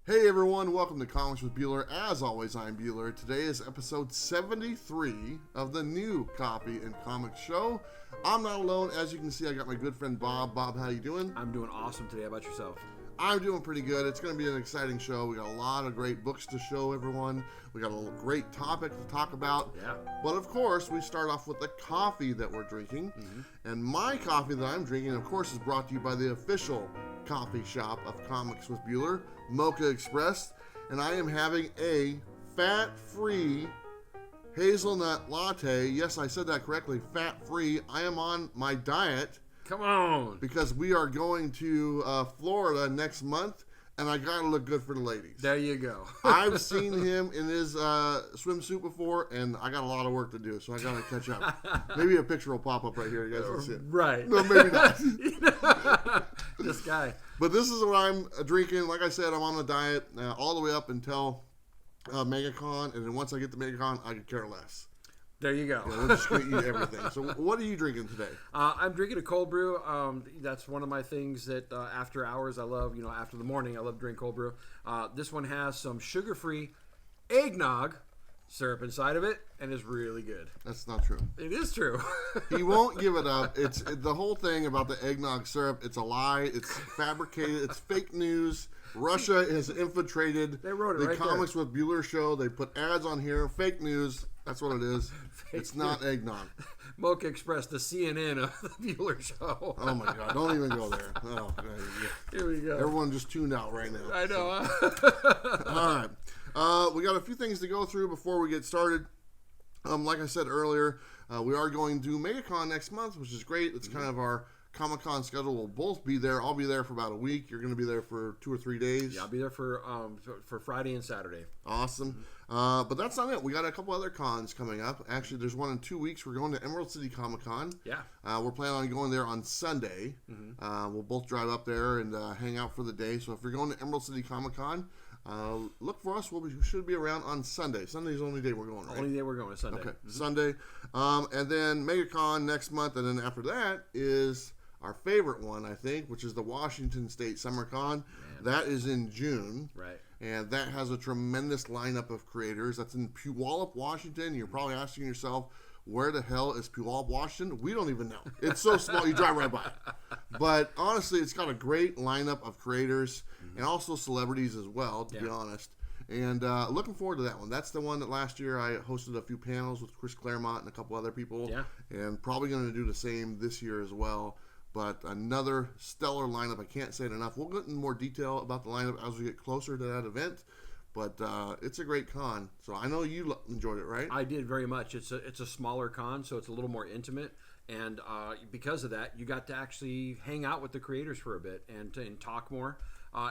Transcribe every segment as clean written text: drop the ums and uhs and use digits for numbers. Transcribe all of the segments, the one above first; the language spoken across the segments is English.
Hey everyone, welcome to Comics with Bueller. As always, I'm Bueller. Today is episode 73 of the new Coffee and Comics show. I'm not alone. As you can see, I got my good friend Bob. Bob, how you doing? I'm doing awesome today. How about yourself? I'm doing pretty good. It's going to be an exciting show. We got a lot of great books to show everyone. We got a great topic to talk about. Yeah. But of course, we start off with the coffee that we're drinking. And my coffee that I'm drinking, of course, is brought to you by the official coffee shop of Comics with Bueller, Mocha Express. And I am having a fat-free hazelnut latte. Yes, I said that correctly. Fat-free. I am on my diet. Come on. Because we are going to Florida next month, and I gotta look good for the ladies. There you go. I've seen him in his swimsuit before, and I got a lot of work to do, so I gotta catch up. Maybe a picture will pop up right here. You guys can see it. Right. No, maybe not. This guy. But this is what I'm drinking. Like I said, I'm on a diet all the way up until MegaCon, and then once I get to MegaCon, I could care less. There you go. Yeah, we're just going to eat everything. So what are you drinking today? I'm drinking a cold brew. That's one of my things that after hours I love, after the morning, I love to drink cold brew. This one has some sugar-free eggnog syrup inside of it and is really good. That's not true. It is true. He won't give it up. It's the whole thing about the eggnog syrup. It's a lie. It's fabricated. It's fake news. Russia has infiltrated They wrote it the right Comics with Bueller show. They put ads on here. Fake news. That's what it is. It's not eggnog. Mocha Express, the CNN of the Bueller show. Oh my God! Don't even go there. Oh, Here we go. everyone just tuned out right now. I know. All right. We got a few things to go through before we get started. Like I said earlier, we are going to MegaCon next month, which is great. It's kind of our Comic-Con schedule. We'll both be there. I'll be there for about a week. You're going to be there for 2 or 3 days. Yeah, I'll be there for Friday and Saturday. Awesome. But that's not it. We got a couple other cons coming up. Actually, there's one in 2 weeks. We're going to Emerald City Comic-Con. Yeah. We're planning on going there on Sunday. We'll both drive up there and hang out for the day. So if you're going to Emerald City Comic-Con, look for us. We should be around on Sunday. Sunday's the only day we're going, right? Only day we're going is Sunday. Okay, Sunday. And then MegaCon next month. And then after that is our favorite one, I think, which is the Washington State Summer Con. That is in June. Right. And that has a tremendous lineup of creators. That's in Puyallup, Washington. You're probably asking yourself, where the hell is Puyallup, Washington? We don't even know. It's so small, you drive right by it. But honestly, it's got a great lineup of creators and also celebrities as well, to be honest. And looking forward to that one. That's the one that last year I hosted a few panels with Chris Claremont and a couple other people. Yeah. And probably going to do the same this year as well. But another stellar lineup. I can't say it enough. We'll get in more detail about the lineup as we get closer to that event. But it's a great con. So I know you enjoyed it, right? I did very much. It's a smaller con, so it's a little more intimate. And because of that, you got to actually hang out with the creators for a bit and talk more.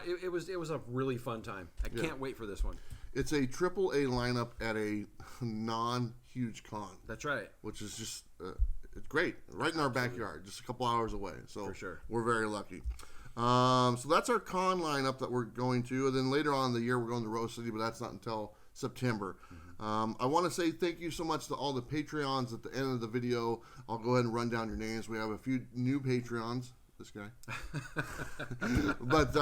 It was a really fun time. I can't wait for this one. It's a AAA lineup at a non-huge con. That's right. Which is just... it's great. Right in our backyard, just a couple hours away. So for sure. We're very lucky. So that's our con lineup that we're going to. And then later on in the year, we're going to Rose City, but that's not until September. I want to say thank you so much to all the Patreons at the end of the video. I'll go ahead and run down your names. We have a few new Patreons. This guy. But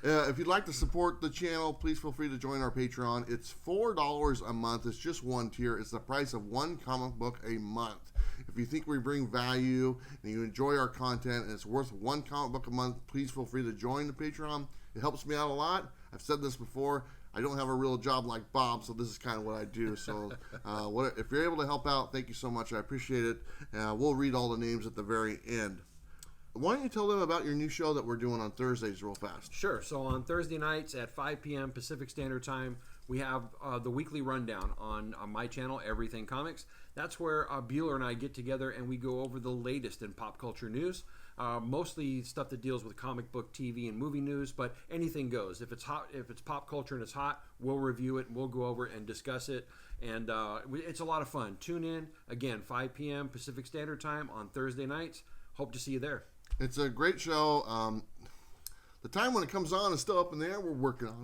if you'd like to support the channel, please feel free to join our Patreon. It's $4 a month. It's just one tier. It's the price of one comic book a month. If you think we bring value and you enjoy our content and it's worth one comic book a month, please feel free to join the Patreon. It helps me out a lot. I've said this before. I don't have a real job like Bob, so this is kind of what I do. So if you're able to help out, thank you so much. I appreciate it. We'll read all the names at the very end. Why don't you tell them about your new show that we're doing on Thursdays real fast? Sure. So on Thursday nights at 5 p.m. Pacific Standard Time, we have the weekly rundown on my channel, Everything Comics. That's where Bueller and I get together and we go over the latest in pop culture news. Mostly stuff that deals with comic book, TV, and movie news, but anything goes. If it's hot, if it's pop culture and it's hot, we'll review it and we'll go over it and discuss it. And it's a lot of fun. Tune in, again, 5 p.m. Pacific Standard Time on Thursday nights. Hope to see you there. It's a great show. The time when it comes on is still up in the air. We're working on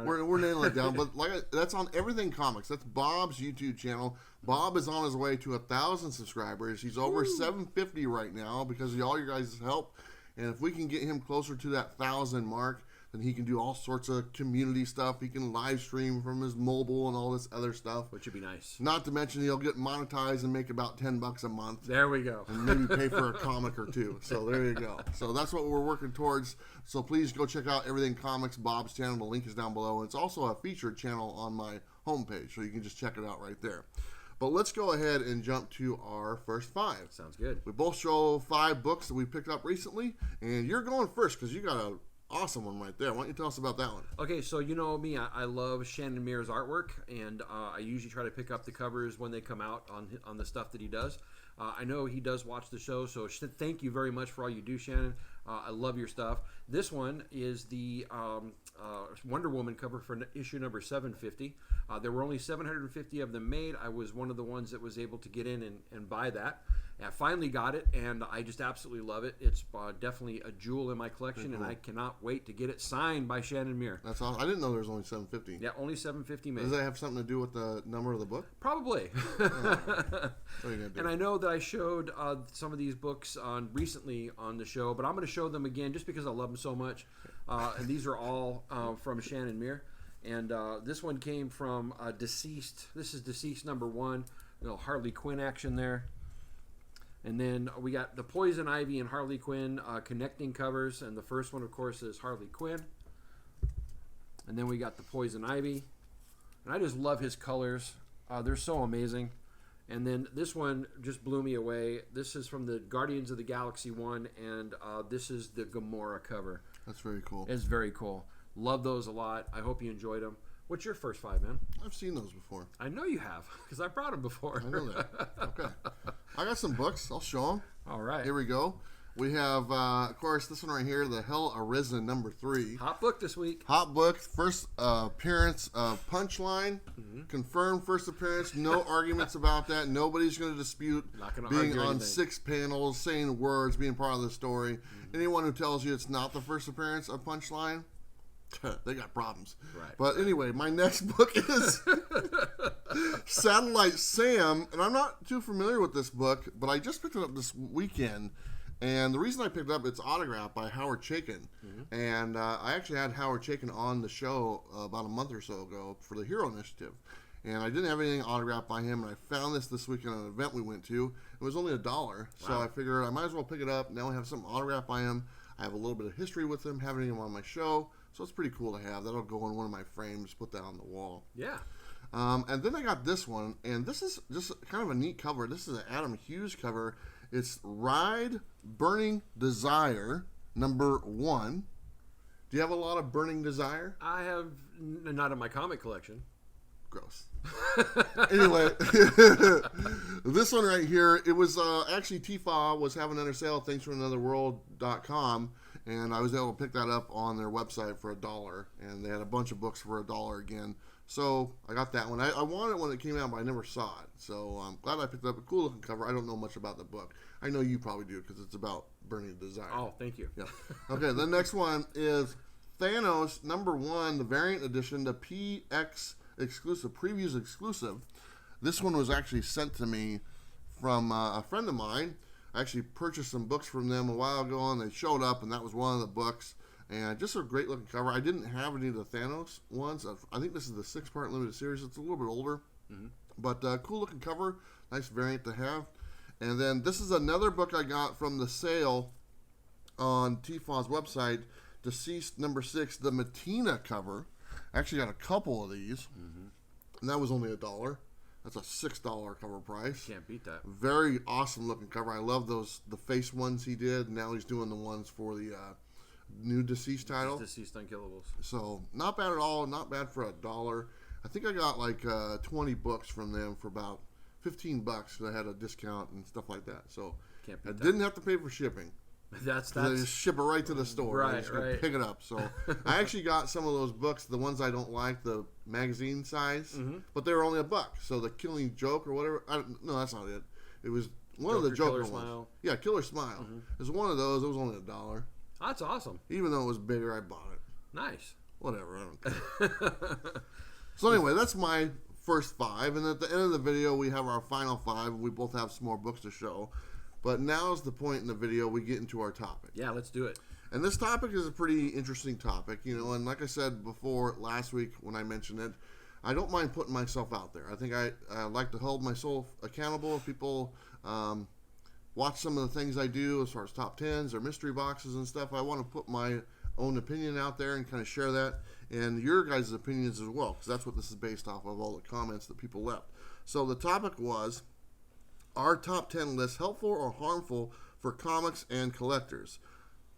it. We're nailing it down. But that's on Everything Comics. That's Bob's YouTube channel. Bob is on his way to 1,000 subscribers. He's over 750 right now because of all your guys' help. And if we can get him closer to that 1,000 mark, and he can do all sorts of community stuff. He can live stream from his mobile and all this other stuff. Which would be nice. Not to mention he'll get monetized and make about $10 a month. There we go. And maybe pay for a comic or two. So there you go. So that's what we're working towards. So please go check out Everything Comics, Bob's channel. The link is down below. It's also a featured channel on my homepage, so you can just check it out right there. But let's go ahead and jump to our first 5. Sounds good. We both show 5 books that we picked up recently, and you're going first because you got an awesome one right there. Why don't you tell us about that one? Okay, so you know me, I love Shannon Mears' artwork, and I usually try to pick up the covers when they come out on the stuff that he does. I know he does watch the show, so thank you very much for all you do, Shannon. I love your stuff. This one is the Wonder Woman cover for issue number 750. There were only 750 of them made. I was one of the ones that was able to get in and buy that. I finally got it, and I just absolutely love it. It's definitely a jewel in my collection, and I cannot wait to get it signed by Shannon Mears. That's awesome. I didn't know there was only 750. Yeah, only 750 made. Does that have something to do with the number of the book? Probably. What are you gonna do? And I know that I showed some of these books recently on the show, but I'm going to show them again just because I love them so much. And these are all from Shannon Mears. And this one came from Deceased. This is Deceased number 1. Harley Quinn action there. And then we got the Poison Ivy and Harley Quinn connecting covers. And the first one, of course, is Harley Quinn. And then we got the Poison Ivy. And I just love his colors. They're so amazing. And then this one just blew me away. This is from the Guardians of the Galaxy one, and this is the Gamora cover. That's very cool. It's very cool. Love those a lot. I hope you enjoyed them. What's your first 5, man? I've seen those before. I know you have, because I brought them before. I know that. Okay. I got some books. I'll show them. All right. Here we go. We have, of course, this one right here, The Hell Arisen number 3. Hot book this week. Hot book. First appearance of Punchline. Confirmed first appearance. No arguments about that. Nobody's going to dispute Not gonna being argue on anything. 6 panels, saying words, being part of the story. Anyone who tells you it's not the first appearance of Punchline, they got problems. Right. But anyway, my next book is Satellite Sam, and I'm not too familiar with this book, but I just picked it up this weekend. And the reason I picked it up, it's autographed by Howard Chaykin. And I actually had Howard Chaykin on the show about a month or so ago for the Hero Initiative. And I didn't have anything autographed by him, and I found this weekend at an event we went to. It was only $1, so I figured I might as well pick it up. Now I have something autographed by him. I have a little bit of history with him, having him on my show. So it's pretty cool to have. That'll go in one of my frames, put that on the wall. Yeah. And then I got this one, and this is just kind of a neat cover. This is an Adam Hughes cover. It's Ride Burning Desire, number 1. Do you have a lot of Burning Desire? I have not in my comic collection. Gross. Anyway, this one right here, it was actually Tifa was having another sale, thanks for anotherworld.com, and I was able to pick that up on their website for $1, and they had a bunch of books for $1 again. So I got that one. I wanted it when it came out, but I never saw it. So I'm glad I picked up a cool looking cover. I don't know much about the book. I know you probably do because it's about Burning Desire. Oh, thank you. Yeah. Okay, the next one is Thanos number 1, the variant edition, the PX exclusive, previews exclusive. This one was actually sent to me from a friend of mine. I actually purchased some books from them a while ago, and they showed up, and that was one of the books. And just a great looking cover. I didn't have any of the Thanos ones. I think this is the 6-part limited series. It's a little bit older, but cool looking cover. Nice variant to have. And then this is another book I got from the sale on Tifa's website, Deceased number 6, the Matina cover. I actually got a couple of these, and that was only $1. That's a $6 cover price. Can't beat that. Very awesome looking cover. I love the face ones he did. Now he's doing the ones for the new Deceased title. Deceased Unkillables. So not bad at all. Not bad for $1. I think I got like 20 books from them for about $15 because I had a discount and stuff like that. So Can't I beat that. didn't have to pay for shipping. That's They just ship it right to the store. Right, I just gotta right. pick it up. So I actually got some of those books, the ones I don't like, the magazine size, but they were only $1. So the Killing Joke or whatever. No, that's not it. It was one of the Joker Killer ones. Smile. Yeah, Killer Smile. It was one of those. It was only $1. That's awesome. Even though it was bigger, I bought it. Nice. Whatever, I don't care. So anyway, that's my first 5, and at the end of the video, we have our final 5, and we both have some more books to show. But now is the point in the video we get into our topic. Yeah, let's do it. And this topic is a pretty interesting topic, you know, and like I said before last week when I mentioned it, I don't mind putting myself out there. I think I like to hold myself accountable. If people watch some of the things I do as far as top 10s or mystery boxes and stuff, I want to put my own opinion out there and kind of share that and your guys' opinions as well, because that's what this is based off of, all the comments that people left. So the topic was, are top 10 lists helpful or harmful for comics and collectors?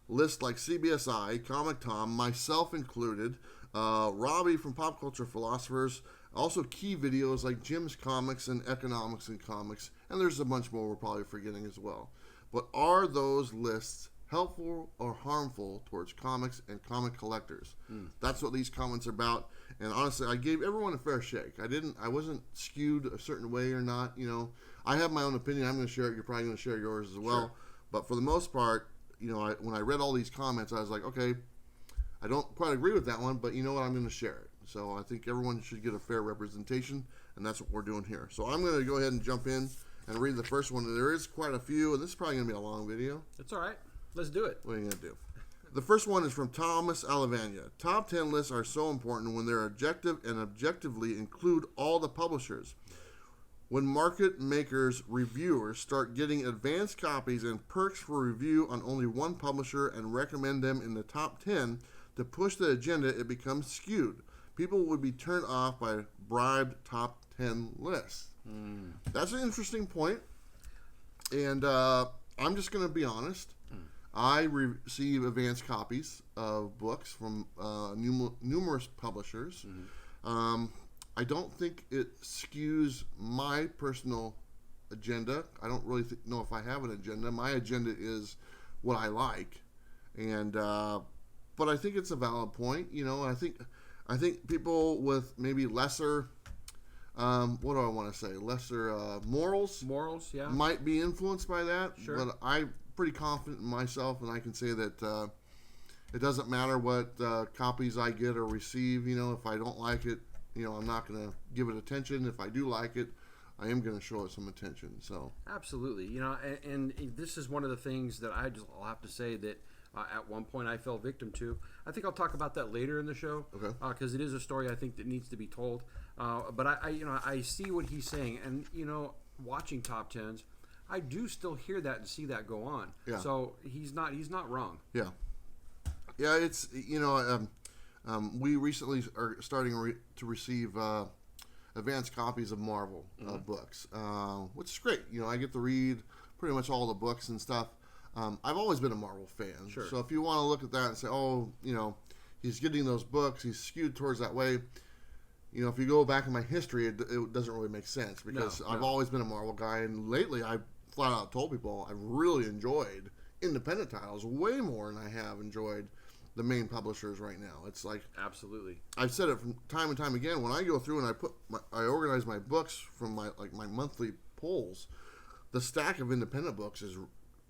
Lists like CBSI, Comic Tom, myself included, Robbie from Pop Culture Philosophers, also key videos like Jim's Comics and Economics in Comics, and there's a bunch more we're probably forgetting as well. But are those lists helpful or harmful towards comics and comic collectors? That's what these comments are about. And honestly, I gave everyone a fair shake. I wasn't skewed a certain way or not. You know, I have my own opinion. I'm going to share it. You're probably going to share yours as well. Sure. But for the most part, you know, when I read all these comments, I was like, okay, I don't quite agree with that one, but you know what? I'm going to share it. So I think everyone should get a fair representation, and that's what we're doing here. So I'm going to go ahead and jump in and read the first one. There is quite a few, and this is probably going to be a long video. That's all right. Let's do it. What are you going to do? The first one is from Thomas Alavania. Top 10 lists are so important when they're objective and objectively include all the publishers. When market makers, reviewers start getting advanced copies and perks for review on only one publisher and recommend them in the top 10 to push the agenda, it becomes skewed. People would be turned off by bribed top 10 lists. That's an interesting point. And I'm just going to be honest. I receive advanced copies of books from numerous publishers. I don't think it skews my personal agenda. I don't really know if I have an agenda. My agenda is what I like, and but I think it's a valid point. You know, I think people with maybe lesser, what do I want to say, lesser morals, yeah, might be influenced by that. Sure. But I'm pretty confident in myself, and I can say that it doesn't matter what copies I get or receive. You know, if I don't like it, you know, I'm not going to give it attention. If I do like it, I am going to show it some attention. So absolutely, you know, and this is one of the things that I'll have to say that at one point I fell victim to. I think I'll talk about that later in the show, okay, because it is a story I think that needs to be told. But I see what he's saying, and you know, watching top 10s, I do still hear that and see that go on. Yeah. So he's not wrong. Yeah. Yeah, it's, you know, we recently are starting to receive advanced copies of Marvel books, which is great. You know, I get to read pretty much all the books and stuff. I've always been a Marvel fan. Sure. So if you want to look at that and say, oh, you know, he's getting those books, he's skewed towards that way. You know, if you go back in my history, it doesn't really make sense because I've always been a Marvel guy, and lately I've flat out told people I've really enjoyed independent titles way more than I have enjoyed the main publishers right now. It's like, absolutely, I've said it from time and time again. When I go through and I organize my books from my monthly polls, the stack of independent books is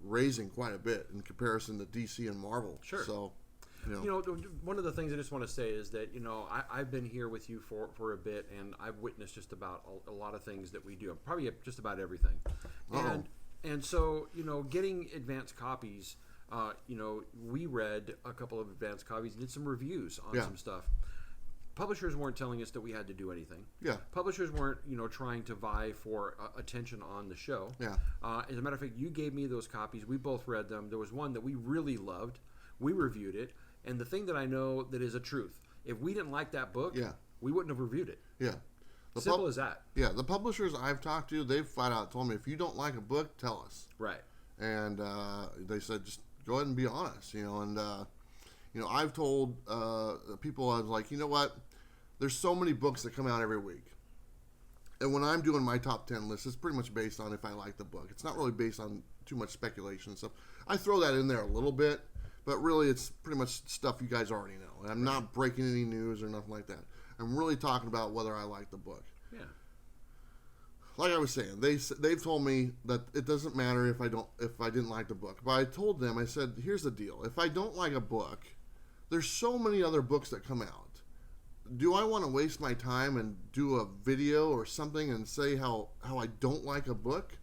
raising quite a bit in comparison to DC and Marvel. Sure. So, you know, one of the things I just want to say is that, you know, I've been here with you for a bit, and I've witnessed just about a lot of things that we do, probably just about everything. And so, you know, getting advanced copies, you know, we read a couple of advanced copies, did some reviews on some stuff. Publishers weren't telling us that we had to do anything. Yeah. Publishers weren't, you know, trying to vie for attention on the show. Yeah. As a matter of fact, you gave me those copies. We both read them. There was one that we really loved. We reviewed it. And the thing that I know that is a truth, if we didn't like that book, we wouldn't have reviewed it. Yeah. Simple as that. Yeah. The publishers I've talked to, they've flat out told me, if you don't like a book, tell us. Right. And they said, just go ahead and be honest, you know. And, you know, I've told people, I was like, you know what? There's so many books that come out every week. And when I'm doing my top 10 list, it's pretty much based on if I like the book. It's not really based on too much speculation and stuff. I throw that in there a little bit, but really it's pretty much stuff you guys already know. And I'm not breaking any news or nothing like that. I'm really talking about whether I like the book. Yeah. Like I was saying, they've told me that it doesn't matter if I didn't like the book. But I told them, I said, here's the deal. If I don't like a book, there's so many other books that come out. Do I want to waste my time and do a video or something and say how I don't like a book?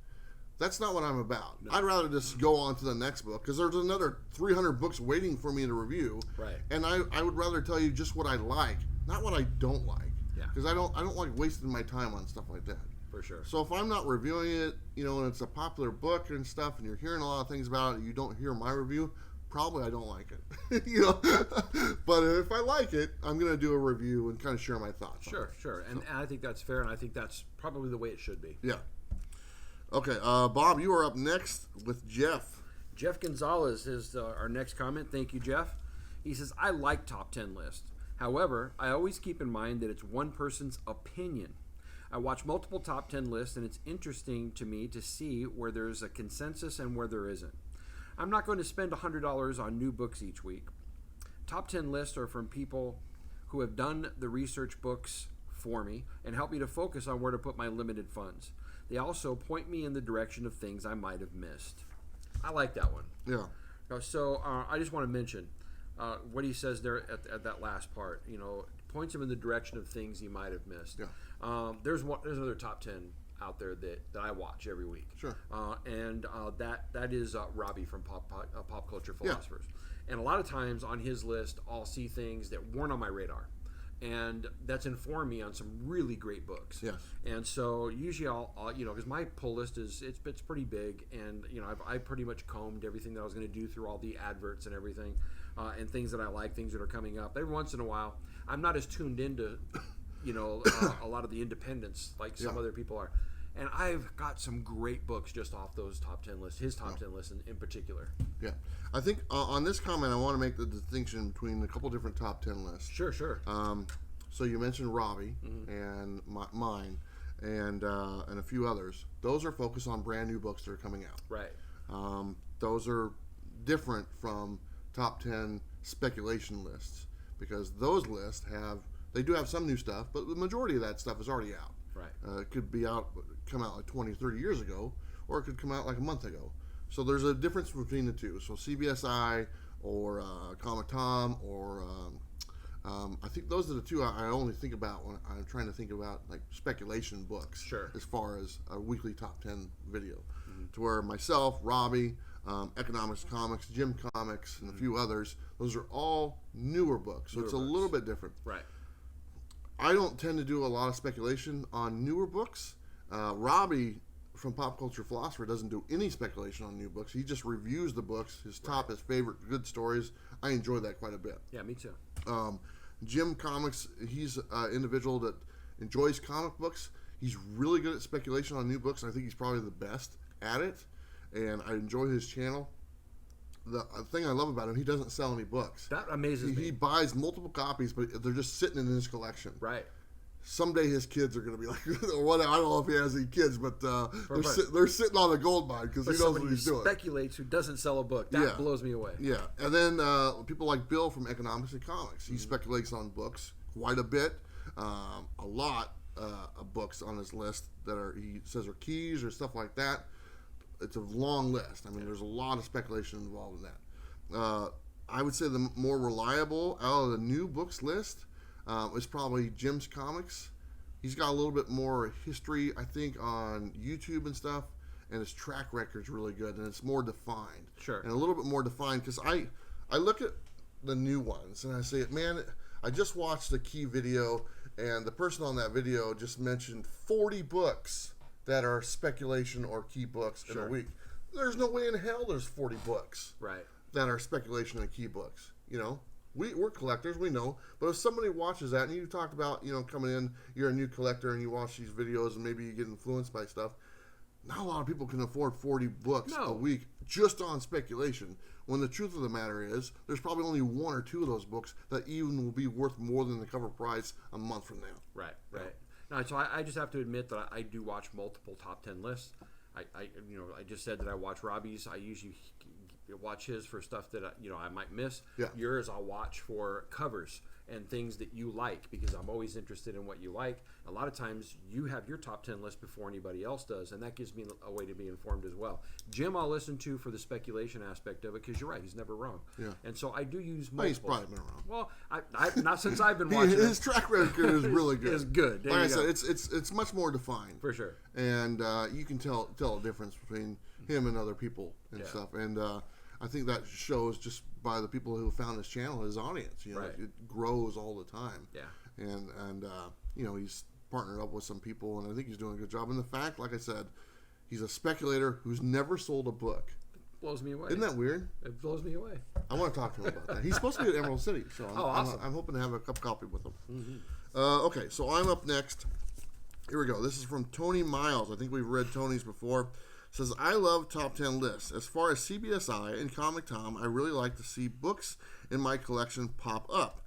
That's not what I'm about. No. I'd rather just go on to the next book because there's another 300 books waiting for me to review. Right. And I would rather tell you just what I like, not what I don't like. Yeah. Because I don't like wasting my time on stuff like that. For sure. So if I'm not reviewing it, and it's a popular book and stuff, and you're hearing a lot of things about it, and you don't hear my review, probably I don't like it. But if I like it, I'm going to do a review and kind of share my thoughts. Sure. And I think that's fair, and I think that's probably the way it should be. Yeah. Okay, Bob, you are up next with Jeff. Jeff Gonzalez is our next comment. Thank you, Jeff. He says, I like top 10 lists. However, I always keep in mind that it's one person's opinion. I watch multiple top 10 lists, and it's interesting to me to see where there's a consensus and where there isn't. I'm not going to spend $100 on new books each week. Top 10 lists are from people who have done the research books for me and help me to focus on where to put my limited funds. They also point me in the direction of things I might have missed. I like that one. Yeah. So I just want to mention what he says there at that last part. Points him in the direction of things he might have missed. Yeah. There's another top 10 out there that I watch every week. Sure. And that is Robbie from Pop Culture Philosophers. Yeah. And a lot of times on his list, I'll see things that weren't on my radar. And that's informed me on some really great books. Yes. And so usually I'll because my pull list it's pretty big, and I pretty much combed everything that I was going to do through all the adverts and everything, and things that I like, things that are coming up. Every once in a while, I'm not as tuned into, a lot of the independents like some other people are. And I've got some great books just off those top 10 lists, his top 10 lists in particular. Yeah. I think on this comment, I want to make the distinction between a couple different top 10 lists. Sure. So you mentioned Robbie and mine and a few others. Those are focused on brand new books that are coming out. Right. Those are different from top 10 speculation lists because those lists they do have some new stuff, but the majority of that stuff is already out. Right. It could come out like 20, 30 years ago, or it could come out like a month ago. So there's a difference between the two. So CBSI or Comic Tom or I think those are the two I only think about when I'm trying to think about like speculation books. Sure. As far as a weekly top 10 video, to where myself, Robbie, Economics Comics, Jim Comics, and a few others, those are all newer books. So it's a little bit different. Right. I don't tend to do a lot of speculation on newer books. Robbie from Pop Culture Philosopher doesn't do any speculation on new books. He just reviews the books, his favorite good stories. I enjoy that quite a bit. Yeah, me too. Jim Comics, he's an individual that enjoys comic books. He's really good at speculation on new books. I think he's probably the best at it, and I enjoy his channel. The thing I love about him, he doesn't sell any books. That amazes me. He buys multiple copies, but they're just sitting in his collection. Right. Someday his kids are going to be like, what? I don't know if he has any kids, but they're sitting on a gold mine because he knows what he's doing. Speculates who doesn't sell a book. That blows me away. Yeah, and then people like Bill from Economics and Comics. He speculates on books quite a bit, a lot of books on his list that he says are keys or stuff like that. It's a long list. I mean, there's a lot of speculation involved in that. I would say the more reliable out of the new books list is probably Jim's Comics. He's got a little bit more history, I think, on YouTube and stuff, and his track record's really good, and it's more defined. Sure. And a little bit more defined, because I look at the new ones, and I say, man, I just watched a key video, and the person on that video just mentioned 40 books that are speculation or key books in a week. There's no way in hell there's 40 books that are speculation and key books. We're collectors, we know. But if somebody watches that, and you talk about, coming in, you're a new collector, and you watch these videos, and maybe you get influenced by stuff, not a lot of people can afford 40 books a week just on speculation. When the truth of the matter is, there's probably only one or two of those books that even will be worth more than the cover price a month from now. Right. No, so I just have to admit that I do watch multiple top 10 lists. I just said that I watch Robbie's. I usually watch his for stuff that I might miss. Yeah. Yours I'll watch for covers and things that you like, because I'm always interested in what you like. A lot of times you have your top 10 list before anybody else does, and that gives me a way to be informed as well. Jim I'll listen to for the speculation aspect of it, because you're right, he's never wrong. Yeah. And so I do use multiple. Well, he's probably been wrong. Well, I not since I've been watching his track record is really good. Is good. There Like I you go. said, it's much more defined. For sure. And you can tell a difference between him and other people and stuff. And I think that shows just by the people who found his channel, his audience. You know, Right. it grows all the time. Yeah. And you know, he's partnered up with some people, and I think he's doing a good job. And the fact, like I said, he's a speculator who's never sold a book. Blows me away. Isn't that weird? It blows me away. I want to talk to him about that. He's supposed to be at Emerald City, so awesome. I'm hoping to have a cup of coffee with him. Okay, so I'm up next. Here we go. This is from Tony Miles. I think we've read Tony's before. Says, I love top 10 lists. As far as CBSI and Comic Tom, I really like to see books in my collection pop up.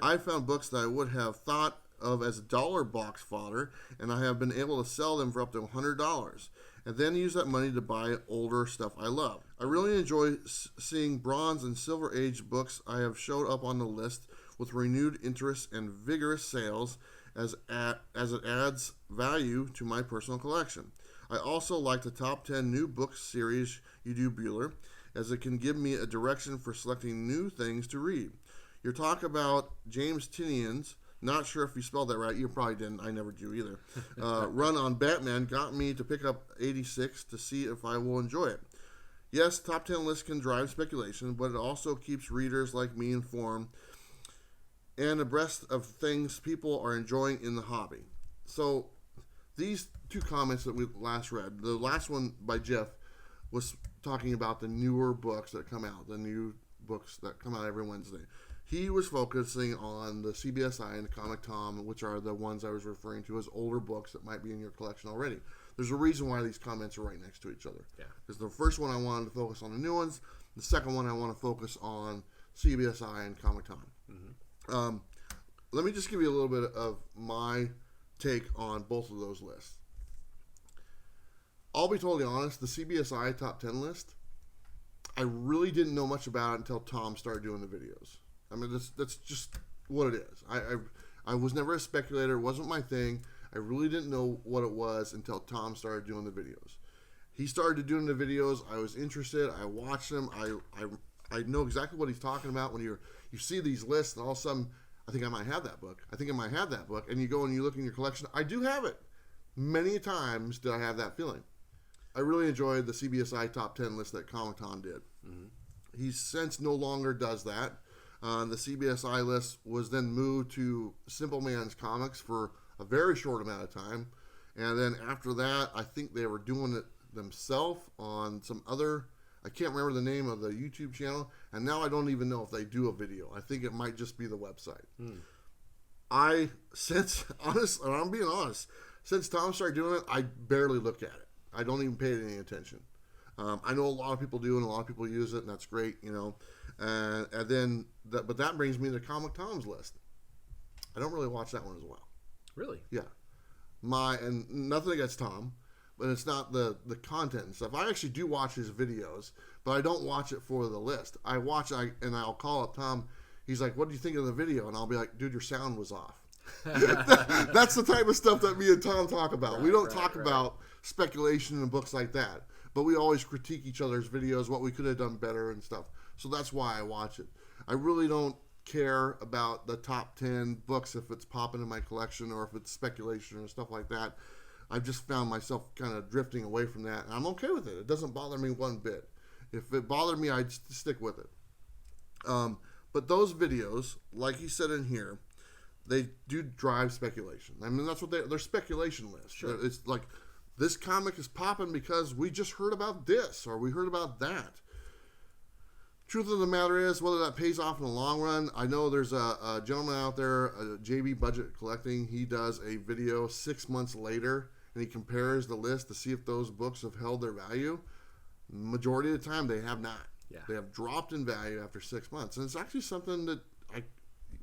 I found books that I would have thought of as dollar box fodder, and I have been able to sell them for up to $100, and then use that money to buy older stuff I love. I really enjoy seeing Bronze and Silver Age books I have showed up on the list with renewed interest and vigorous sales as it adds value to my personal collection. I also like the top 10 new book series you do, Bueller, as it can give me a direction for selecting new things to read. Your talk about James Tinian's, not sure if you spelled that right, you probably didn't, I never do either, run on Batman got me to pick up 86 to see if I will enjoy it. Yes, top 10 lists can drive speculation, but it also keeps readers like me informed and abreast of things people are enjoying in the hobby. So these two comments that we last read, the last one by Jeff was talking about the newer books that come out, the new books that come out every Wednesday. He was focusing on the CBSI and the Comic Tom, which are the ones I was referring to as older books that might be in your collection already. There's a reason why these comments are right next to each other. Yeah. Because the first one I wanted to focus on the new ones. The second one I want to focus on CBSI and Comic Tom. Let me just give you a little bit of my take on both of those lists. I'll be totally honest, the CBSI top 10 list, I really didn't know much about it until Tom started doing the videos. I mean, that's just what it is. I was never a speculator. It wasn't my thing. I really didn't know what it was until Tom started doing the videos. He started doing the videos. I was interested. I watched them. I know exactly what he's talking about when you see these lists, and all of a sudden, I think I might have that book. I think I might have that book. And you go and you look in your collection. I do have it. Many times did I have that feeling. I really enjoyed the CBSI top 10 list that Comic Tom did. He since no longer does that. The CBSI list was then moved to Simple Man's Comics for a very short amount of time. And then after that, I think they were doing it themselves on some other, I can't remember the name of the YouTube channel. And now I don't even know if they do a video. I think it might just be the website. Honestly, I'm being honest, since Tom started doing it, I barely look at it. I don't even pay it any attention. I know a lot of people do, and a lot of people use it, and that's great, you know. And then, but that brings me to Comic Tom's list. I don't really watch that one as well. Really? Yeah. And nothing against Tom, but it's not the content and stuff. I actually do watch his videos, but I don't watch it for the list. And I'll call up Tom. He's like, "What do you think of the video?" And I'll be like, "Dude, your sound was off." That's the type of stuff that me and Tom talk about. We don't talk about speculation and books like that, but we always critique each other's videos, what we could have done better and stuff. So that's why I watch it. I really don't care about the top 10 books if it's popping in my collection or if it's speculation or stuff like that. I've just found myself kind of drifting away from that, and I'm okay with it. It doesn't bother me one bit. If it bothered me, I'd stick with it. But those videos, like he said in here, they do drive speculation. I mean, that's what they're speculation lists. Sure. It's like, this comic is popping because we just heard about this or we heard about that. Truth of the matter is, whether that pays off in the long run, I know there's a gentleman out there, JB Budget Collecting. He does a video 6 months later, and he compares the list to see if those books have held their value. Majority of the time, they have not. Yeah. They have dropped in value after 6 months, and it's actually something that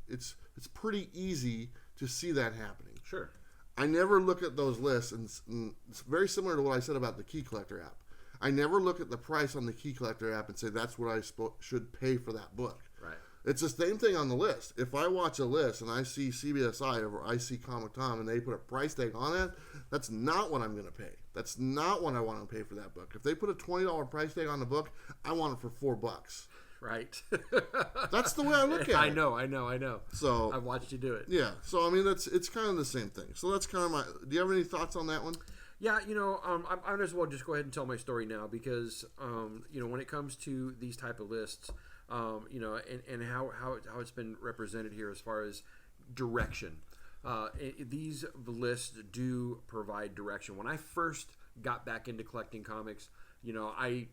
it's pretty easy to see that happening. Sure. I never look at those lists, and it's very similar to what I said about the Key Collector app. I never look at the price on the Key Collector app and say that's what I should pay for that book. Right. It's the same thing on the list. If I watch a list and I see CBSI or I see Comic Tom and they put a price tag on it, that's not what I'm going to pay. That's not what I want to pay for that book. If they put a $20 price tag on the book, I want it for $4. Right. That's the way I look at it. I know. So I've watched you do it. yeah. So I mean, it's kind of the same thing. So that's kind of my. Do you have any thoughts on that one? Yeah, I might as well just go ahead and tell my story now because, when it comes to these type of lists, and how it's been represented here as far as direction. These lists do provide direction. When I first got back into collecting comics, I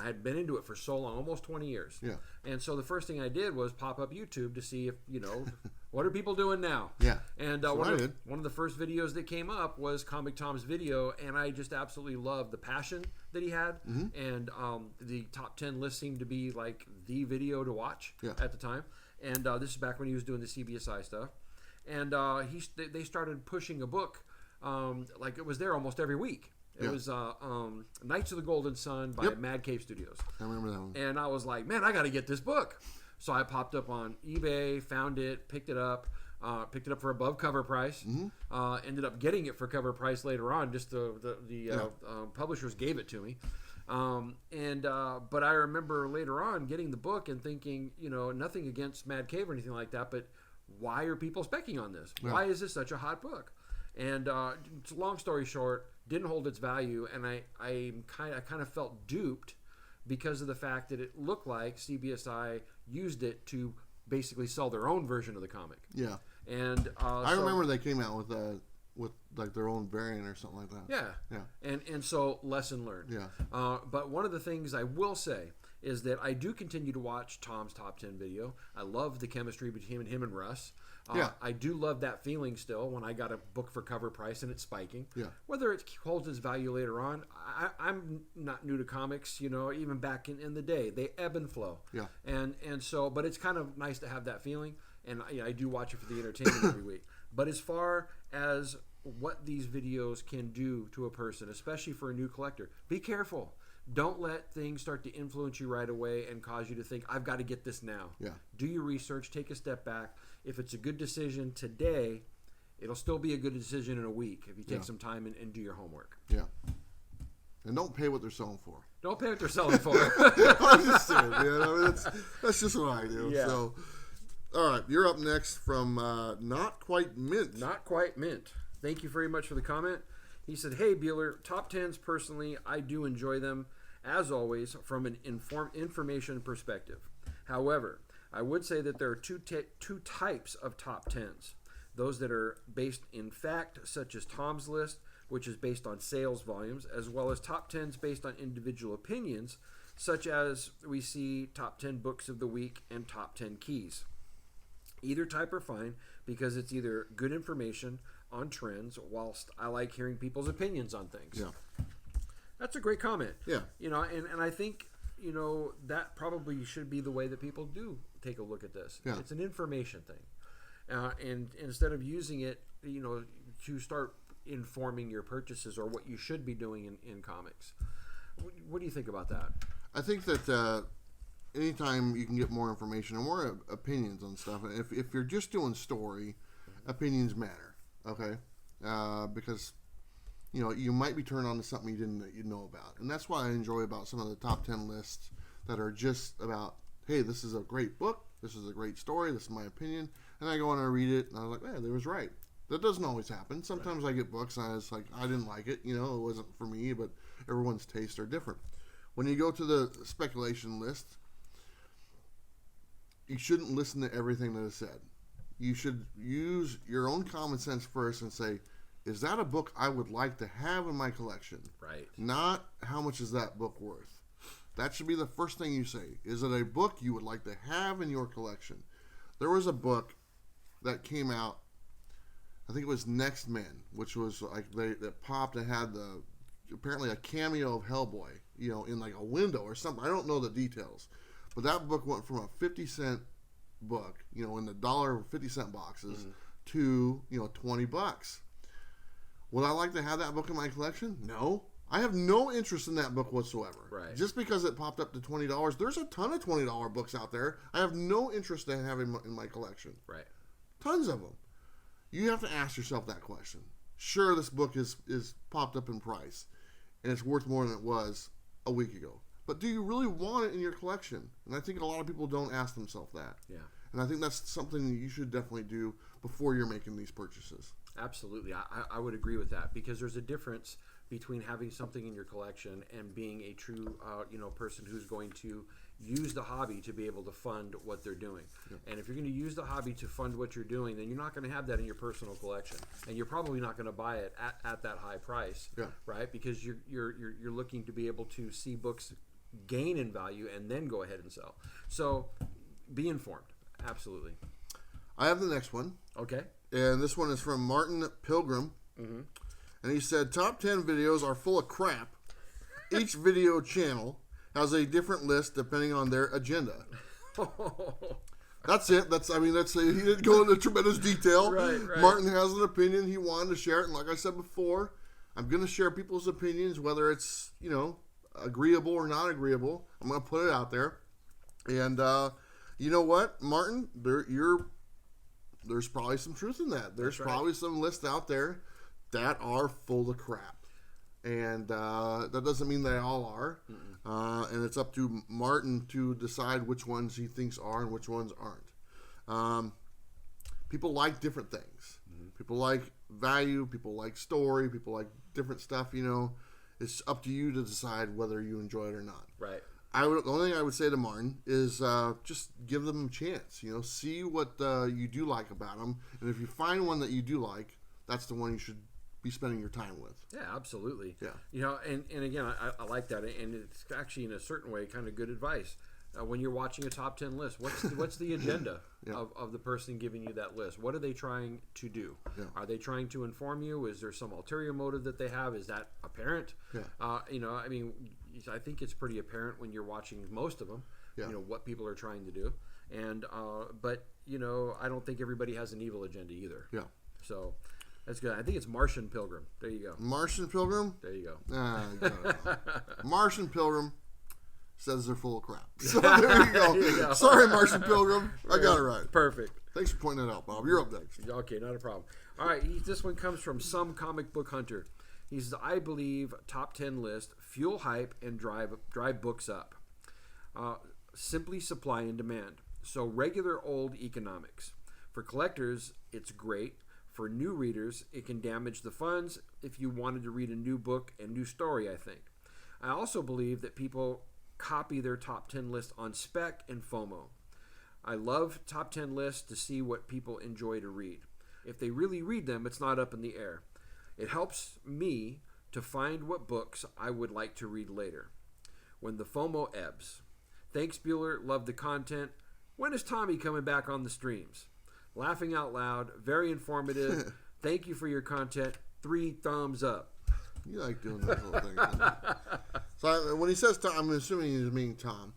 had been into it for so long, almost 20 years. Yeah. And so the first thing I did was pop up YouTube to see if, what are people doing now? Yeah. And one of the first videos that came up was Comic Tom's video, and I just absolutely loved the passion that he had. Mm-hmm. And the top 10 list seemed to be like the video to watch at the time. And this is back when he was doing the CBSI stuff. And they started pushing a book like it was there almost every week. It was Knights of the Golden Sun by Mad Cave Studios. I remember that one. And I was like, man, I got to get this book. So I popped up on eBay, found it, picked it up for above cover price. Mm-hmm. Ended up getting it for cover price later on. Just the publishers gave it to me. But I remember later on getting the book and thinking, nothing against Mad Cave or anything like that, but why are people specking on this? Yeah. Why is this such a hot book? And long story short, didn't hold its value, and I kind of felt duped because of the fact that it looked like CBSI used it to basically sell their own version of the comic. Yeah, and I remember they came out with like their own variant or something like that. Yeah. And so lesson learned. Yeah. But one of the things I will say is that I do continue to watch Tom's top 10 video. I love the chemistry between him and Russ. I do love that feeling still when I got a book for cover price and it's spiking. Yeah. Whether it holds its value later on, I'm not new to comics, even back in the day. They ebb and flow. Yeah. And so, but it's kind of nice to have that feeling. And I do watch it for the entertainment every week. But as far as what these videos can do to a person, especially for a new collector, be careful. Don't let things start to influence you right away and cause you to think, I've got to get this now. Yeah. Do your research, take a step back. If it's a good decision today, it'll still be a good decision in a week if you take some time and do your homework. Yeah. And don't pay what they're selling for. Don't pay what they're selling for. I'm just saying, man. I mean, that's just what I do. Yeah. So, all right, you're up next from Not Quite Mint. Not Quite Mint. Thank you very much for the comment. He said, hey, Bueller, top 10s personally, I do enjoy them, as always, from an information perspective. However, I would say that there are two types of top 10s. Those that are based in fact, such as Tom's list, which is based on sales volumes, as well as top 10s based on individual opinions, such as we see top 10 books of the week and top 10 keys. Either type are fine because it's either good information on trends, whilst I like hearing people's opinions on things. Yeah. That's a great comment. Yeah. And I think, that probably should be the way that people do take a look at this. Yeah. It's an information thing. And instead of using it, to start informing your purchases or what you should be doing in comics. What do you think about that? I think that anytime you can get more information and more opinions on stuff, if you're just doing story, opinions matter. Okay, because you might be turned on to something you didn't know about, and that's what I enjoy about some of the top 10 lists that are just about, hey, this is a great book, this is a great story, this is my opinion, and I go on and read it, and I was like, yeah, they was right. That doesn't always happen. Sometimes I get books and I was like, I didn't like it, it wasn't for me, but everyone's tastes are different. When you go to the speculation list, you shouldn't listen to everything that is said. You should use your own common sense first and say, is that a book I would like to have in my collection? Right. Not how much is that book worth. That should be the first thing you say. Is it a book you would like to have in your collection? There was a book that came out, I think it was Next Men, which was like that popped and had apparently a cameo of Hellboy, in like a window or something. I don't know the details. But that book went from a 50-cent book, in the $1.50 boxes to, $20. Would I like to have that book in my collection? No. I have no interest in that book whatsoever. Right. Just because it popped up to $20, there's a ton of $20 books out there. I have no interest in having in my collection. Right. Tons of them. You have to ask yourself that question. Sure, this book is popped up in price, and it's worth more than it was a week ago. But do you really want it in your collection? And I think a lot of people don't ask themselves that. Yeah. And I think that's something that you should definitely do before you're making these purchases. Absolutely. I would agree with that, because there's a difference between having something in your collection and being a true person who's going to use the hobby to be able to fund what they're doing. Yeah. And if you're going to use the hobby to fund what you're doing, then you're not going to have that in your personal collection, and you're probably not going to buy it at that high price. Yeah. Right? Because you're looking to be able to see books gain in value and then go ahead and sell. So be informed. Absolutely. I have the next one. Okay. And this one is from Martin Pilgrim. Mm-hmm. And he said, top 10 videos are full of crap. Each video channel has a different list depending on their agenda. That's it. He didn't go into tremendous detail. Right. Martin has an opinion. He wanted to share it. And like I said before, I'm going to share people's opinions, whether it's, agreeable or not agreeable. I'm going to put it out there. And you know what, Martin? There's probably some truth in that. There's probably some lists out there that are full of crap. And that doesn't mean they all are. And it's up to Martin to decide which ones he thinks are and which ones aren't. People like different things. Mm-hmm. People like value. People like story. People like different stuff, It's up to you to decide whether you enjoy it or not. Right. The only thing I would say to Martin is just give them a chance. See what you do like about them. And if you find one that you do like, that's the one you should be spending your time with. Yeah, absolutely. Yeah. And again, I like that, and it's actually in a certain way kind of good advice. When you're watching a top 10 list, what's the agenda of the person giving you that list? What are they trying to do? Yeah. Are they trying to inform you? Is there some ulterior motive that they have? Is that apparent? Yeah. I think it's pretty apparent when you're watching most of them. Yeah. What people are trying to do, and but I don't think everybody has an evil agenda either. Yeah. So. That's good. I think it's Martian Pilgrim. There you go. Martian Pilgrim? There you go. Martian Pilgrim says they're full of crap. So there you go. Sorry, Martian Pilgrim. I got it right. Perfect. Thanks for pointing that out, Bob. You're up next. Okay, not a problem. All right, this one comes from Some Comic Book Hunter. He says, I believe top 10 list, fuel hype and drive books up. Simply supply and demand. So regular old economics. For collectors, it's great. For new readers, it can damage the funds if you wanted to read a new book and new story, I think. I also believe that people copy their top 10 list on spec and FOMO. I love top 10 lists to see what people enjoy to read. If they really read them, it's not up in the air. It helps me to find what books I would like to read later. When the FOMO ebbs. Thanks, Bueller. Love the content. When is Tommy coming back on the streams? Laughing out loud, very informative. Thank you for your content. 3 thumbs up. You like doing those little things. So when he says Tom, I'm assuming he's meaning Tom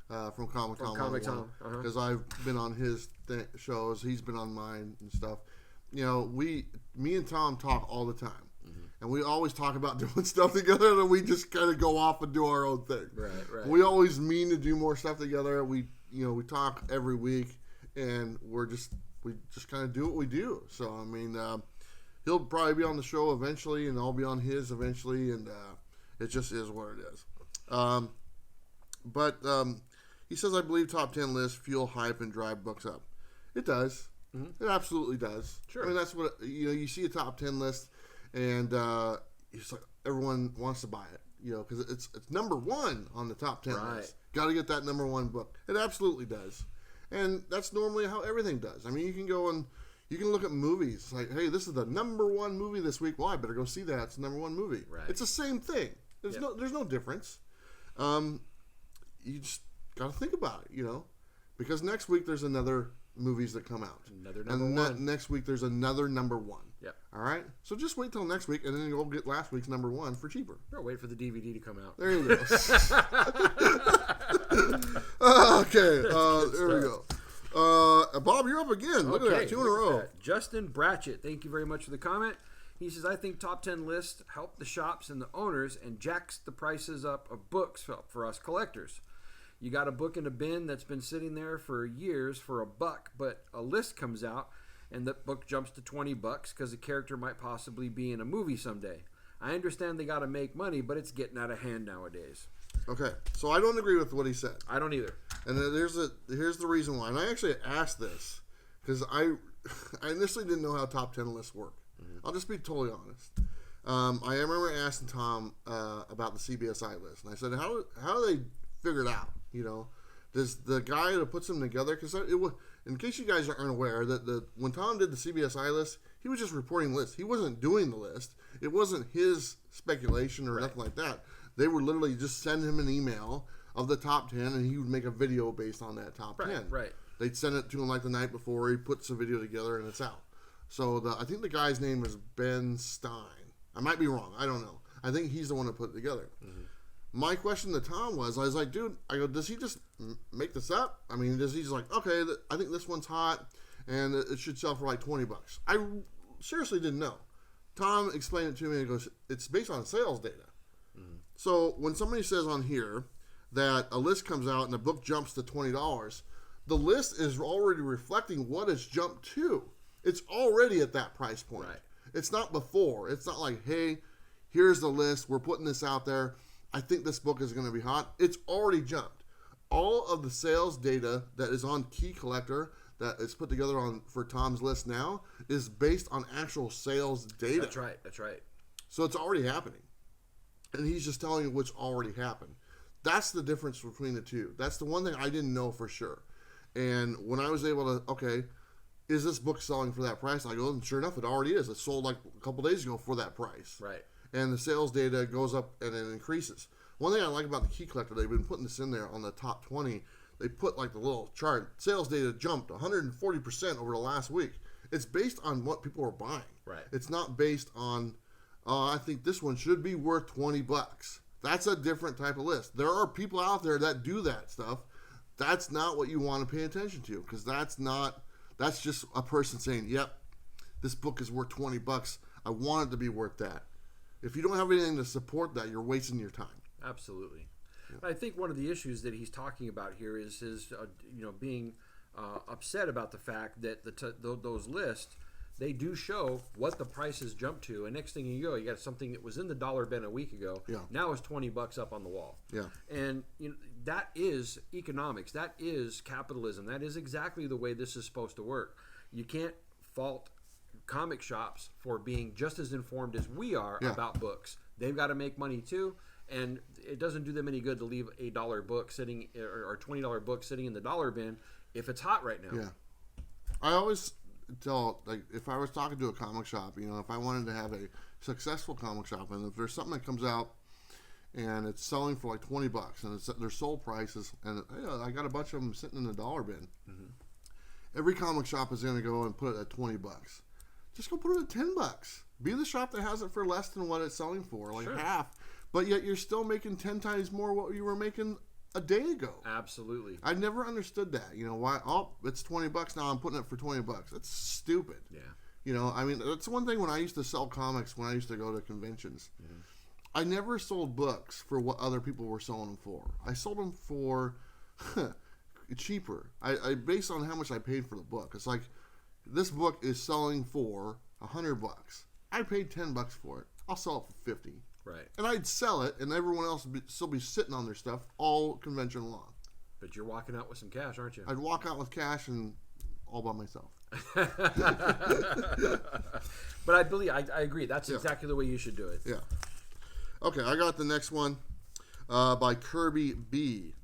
from Comic Tom. Because I've been on his shows. He's been on mine and stuff. Me and Tom talk all the time. Mm-hmm. And we always talk about doing stuff together, and we just kind of go off and do our own thing. Right. We always mean to do more stuff together. We talk every week. And we just kind of do what we do. So, he'll probably be on the show eventually, and I'll be on his eventually, and it just is what it is. But he says, I believe top 10 lists fuel hype and drive books up. It does. Mm-hmm. It absolutely does. Sure. That's what, you see a top 10 list, and it's like everyone wants to buy it, because it's number one on the top 10 list. Got to get that number one book. It absolutely does. And that's normally how everything does. You can go and you can look at movies. It's like, hey, this is the number one movie this week. Well, I better go see that. It's the number one movie. Right. It's the same thing. There's no difference. You just got to think about it, because next week there's another movies that come out. Another number one. Next week there's another number one. Yep. All right? So just wait till next week, and then you'll get last week's number one for cheaper. Or wait for the DVD to come out. There you go. Okay. There we go. Bob, you're up again. Look at that. 2 in a row. Justin Bratchett, thank you very much for the comment. He says, I think top 10 lists help the shops and the owners and jacks the prices up of books for us collectors. You got a book in a bin that's been sitting there for years for $1, but a list comes out and the book jumps to $20 because the character might possibly be in a movie someday. I understand they got to make money, but it's getting out of hand nowadays. Okay, so I don't agree with what he said. I don't either. And here's the reason why. And I actually asked this because I initially didn't know how top 10 lists work. Mm-hmm. I'll just be totally honest. I remember asking Tom about the CBSI list, and I said, how do they figure it out? You know, does the guy that puts them together? Because in case you guys aren't aware, that when Tom did the CBSI list, he was just reporting lists. He wasn't doing the list. It wasn't his speculation or nothing like that. They would literally just send him an email of the top 10, and he would make a video based on that top 10. Right. They'd send it to him like the night before. He puts the video together, and it's out. So I think the guy's name is Ben Stein. I might be wrong. I don't know. I think he's the one that put it together. Mm-hmm. My question to Tom was, I was like, dude, does he just make this up? I mean, he's like, okay, I think this one's hot, and it should sell for like $20. I seriously didn't know. Tom explained it to me and goes, it's based on sales data. Mm-hmm. So when somebody says on here that a list comes out and the book jumps to $20, the list is already reflecting what it's jumped to. It's already at that price point. Right. It's not before. It's not like, hey, here's the list. We're putting this out there. I think this book is going to be hot. It's already jumped. All of the sales data that is on Key Collector that is put together for Tom's list now is based on actual sales data. That's right. So it's already happening. And he's just telling you what's already happened. That's the difference between the two. That's the one thing I didn't know for sure. And when I was able to, okay, is this book selling for that price? I go, and sure enough, it already is. It sold like a couple days ago for that price. Right. And the sales data goes up and it increases. One thing I like about the Key Collector, they've been putting this in there on the top 20. They put like the little chart. Sales data jumped 140% over the last week. It's based on what people are buying. Right. It's not based on, I think this one should be worth $20. That's a different type of list. There are people out there that do that stuff. That's not what you want to pay attention to, because that's just a person saying, yep, this book is worth $20. I want it to be worth that. If you don't have anything to support that, you're wasting your time. Absolutely. Yeah. I think one of the issues that he's talking about here is his, being upset about the fact that those lists, they do show what the prices jump to, and next thing you go, you got something that was in the dollar bin a week ago. Yeah. Now it's $20 up on the wall. Yeah. And that is economics. That is capitalism. That is exactly the way this is supposed to work. You can't fault comic shops for being just as informed as we are about books. They've got to make money too, and it doesn't do them any good to leave a $1 book sitting or $20 book sitting in the dollar bin if it's hot right now. Yeah. I always tell, like, if I was talking to a comic shop, if I wanted to have a successful comic shop, and if there's something that comes out and it's selling for like $20 and it's their sold prices, and I got a bunch of them sitting in the dollar bin. Mm-hmm. Every comic shop is going to go and put it at $20. Just go put it at $10. Be the shop that has it for less than what it's selling for, like half. But yet you're still making 10 times more what you were making a day ago. Absolutely. I never understood that. Why? Oh, it's $20 now. I'm putting it for $20. That's stupid. Yeah. I mean, that's one thing when I used to sell comics, when I used to go to conventions. Mm-hmm. I never sold books for what other people were selling them for. I sold them for cheaper. I based on how much I paid for the book. It's like, this book is selling for $100. I paid $10 for it. I'll sell it for $50. Right. And I'd sell it, and everyone else would still be sitting on their stuff all convention long. But you're walking out with some cash, aren't you? I'd walk out with cash and all by myself. But I agree. That's exactly the way you should do it. Yeah. Okay, I got the next one by Kirby B.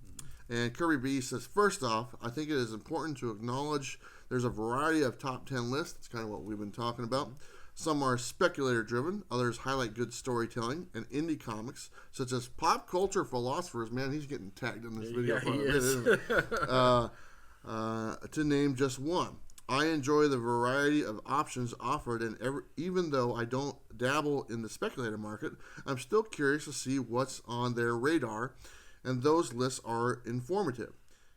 And Kirby B says, first off, I think it is important to acknowledge there's a variety of top 10 lists. That's kind of what we've been talking about. Some are speculator-driven. Others highlight good storytelling and indie comics, such as pop culture philosophers. Man, he's getting tagged in this video. Yeah, he is. To name just one. I enjoy the variety of options offered, and even though I don't dabble in the speculator market, I'm still curious to see what's on their radar, and those lists are informative.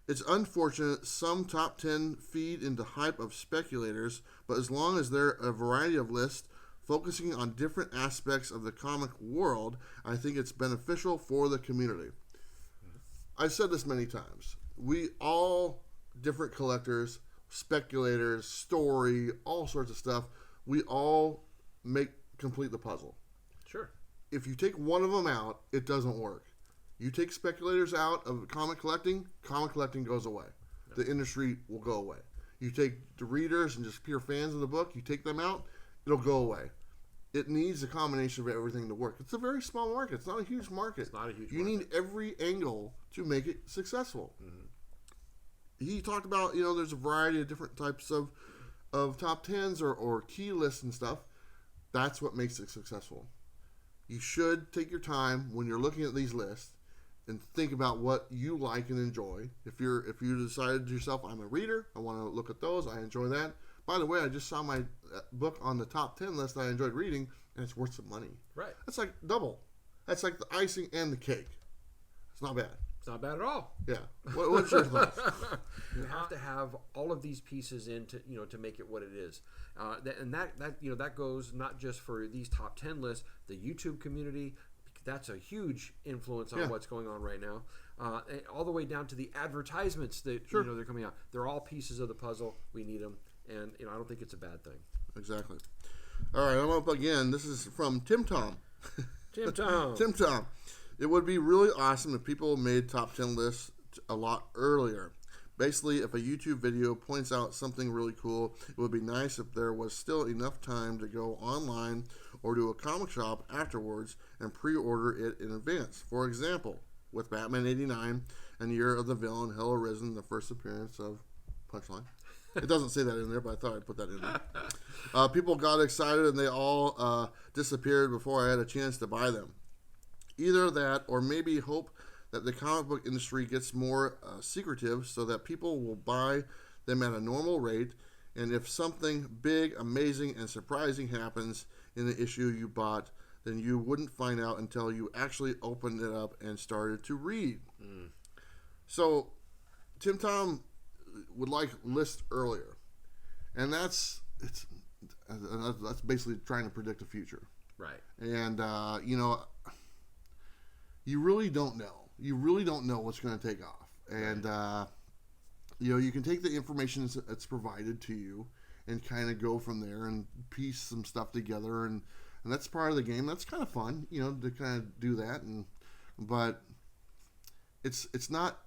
It's unfortunate some top 10 feed into hype of speculators, but as long as there are a variety of lists focusing on different aspects of the comic world. I think it's beneficial for the community. I've said this many times. We all, different collectors, speculators, story, all sorts of stuff, we all complete the puzzle. Sure. If you take one of them out, it doesn't work. You take speculators out of comic collecting goes away. The industry will go away. You take the readers and just pure fans of the book, you take them out, it'll go away. It needs a combination of everything to work. It's a very small market. It's not a huge market. It's not a huge You market. need every angle to make it successful. Mm-hmm. He talked about, there's a variety of different types of top tens or key lists and stuff. That's what makes it successful. You should take your time when you're looking at these lists and think about what you like and enjoy. If you decided to yourself, I'm a reader, I want to look at those, I enjoy that. By the way, I just saw my book on the top 10 list that I enjoyed reading, and it's worth some money. Right. That's like double. That's like the icing and the cake. It's not bad. It's not bad at all. Yeah. What's your thoughts? You have to have all of these pieces in to make it what it is. That goes not just for these top 10 lists, the YouTube community. That's a huge influence on what's going on right now. And all the way down to the advertisements that they're coming out. They're all pieces of the puzzle. We need them, and I don't think it's a bad thing. Exactly. All right, I'm up again. This is from Tim Tom. Tim Tom. Tim Tom. It would be really awesome if people made top 10 lists a lot earlier. Basically, if a YouTube video points out something really cool, it would be nice if there was still enough time to go online or to a comic shop afterwards and pre-order it in advance. For example, with Batman 89 and Year of the Villain, Hell Arisen, the first appearance of Punchline. It doesn't say that in there, but I thought I'd put that in there. People got excited and they all disappeared before I had a chance to buy them. Either that or maybe hope that the comic book industry gets more secretive so that people will buy them at a normal rate, and if something big, amazing, and surprising happens in the issue you bought, then you wouldn't find out until you actually opened it up and started to read. So Tim Tom would like lists earlier, and that's basically trying to predict the future. Right. And you really don't know. You really don't know what's going to take off. And, you can take the information that's provided to you and kind of go from there and piece some stuff together. And that's part of the game. That's kind of fun, to kind of do that. But it's not,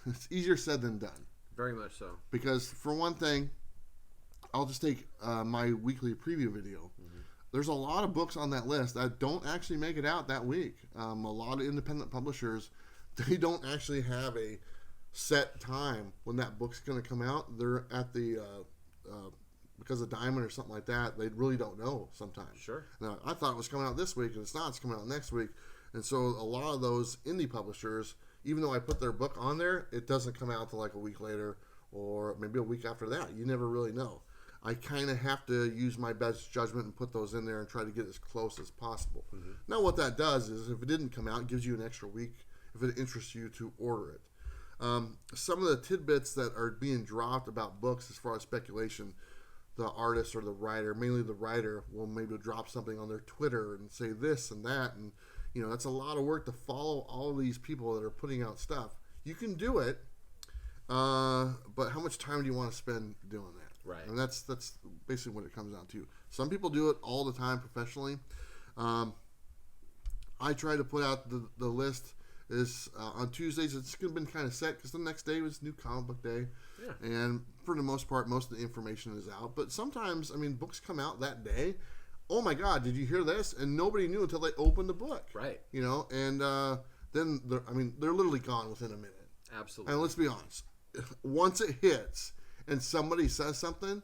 it's easier said than done. Very much so. Because for one thing, I'll just take my weekly preview video. Mm-hmm. There's a lot of books on that list that don't actually make it out that week. A lot of independent publishers, they don't actually have a set time when that book's going to come out. They're at the because of Diamond or something like that. They really don't know sometimes. Sure. Now, I thought it was coming out this week, and it's not. It's coming out next week. And so a lot of those indie publishers, even though I put their book on there, it doesn't come out until like a week later or maybe a week after that. You never really know. I kind of have to use my best judgment and put those in there and try to get as close as possible. Mm-hmm. Now, what that does is if it didn't come out, it gives you an extra week if it interests you to order it. Some of the tidbits that are being dropped about books as far as speculation, the artist or the writer, mainly the writer, will maybe drop something on their Twitter and say this and that. And, that's a lot of work to follow all of these people that are putting out stuff. You can do it, but how much time do you want to spend doing that? Right. And that's basically what it comes down to. Some people do it all the time professionally. I try to put out the list is on Tuesdays. It's been kind of set because the next day was New Comic Book Day. Yeah. And for the most part, most of the information is out. But sometimes, books come out that day. Oh my God, did you hear this? And nobody knew until they opened the book. Right. And then they're literally gone within a minute. Absolutely. And let's be honest, once it hits and somebody says something,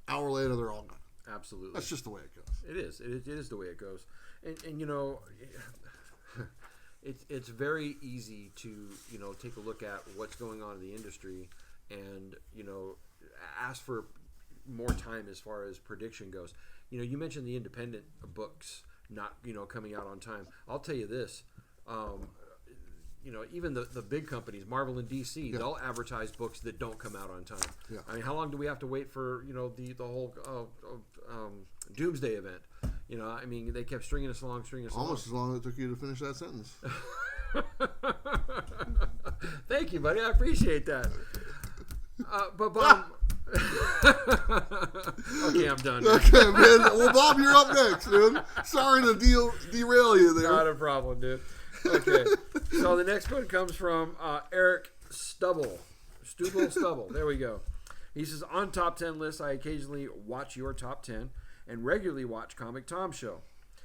hour later they're all gone. Absolutely. That's just the way it goes. It is. It is the way it goes. And it's very easy to, take a look at what's going on in the industry and, ask for more time as far as prediction goes. You mentioned the independent books not, coming out on time. I'll tell you this. even the big companies, Marvel and DC, they'll advertise books that don't come out on time. Yeah. I mean, how long do we have to wait for the whole Doomsday event? I mean, they kept stringing us along. Almost as long as it took you to finish that sentence. Thank you, buddy. I appreciate that. But Bob. Okay, I'm done. Okay, man. Well, Bob, you're up next, dude. Sorry to derail you there. Not a problem, dude. Okay. So the next one comes from Eric Stubble. Stubble. There we go. He says, on top 10 lists, I occasionally watch your top 10 and regularly watch Comic Tom Show.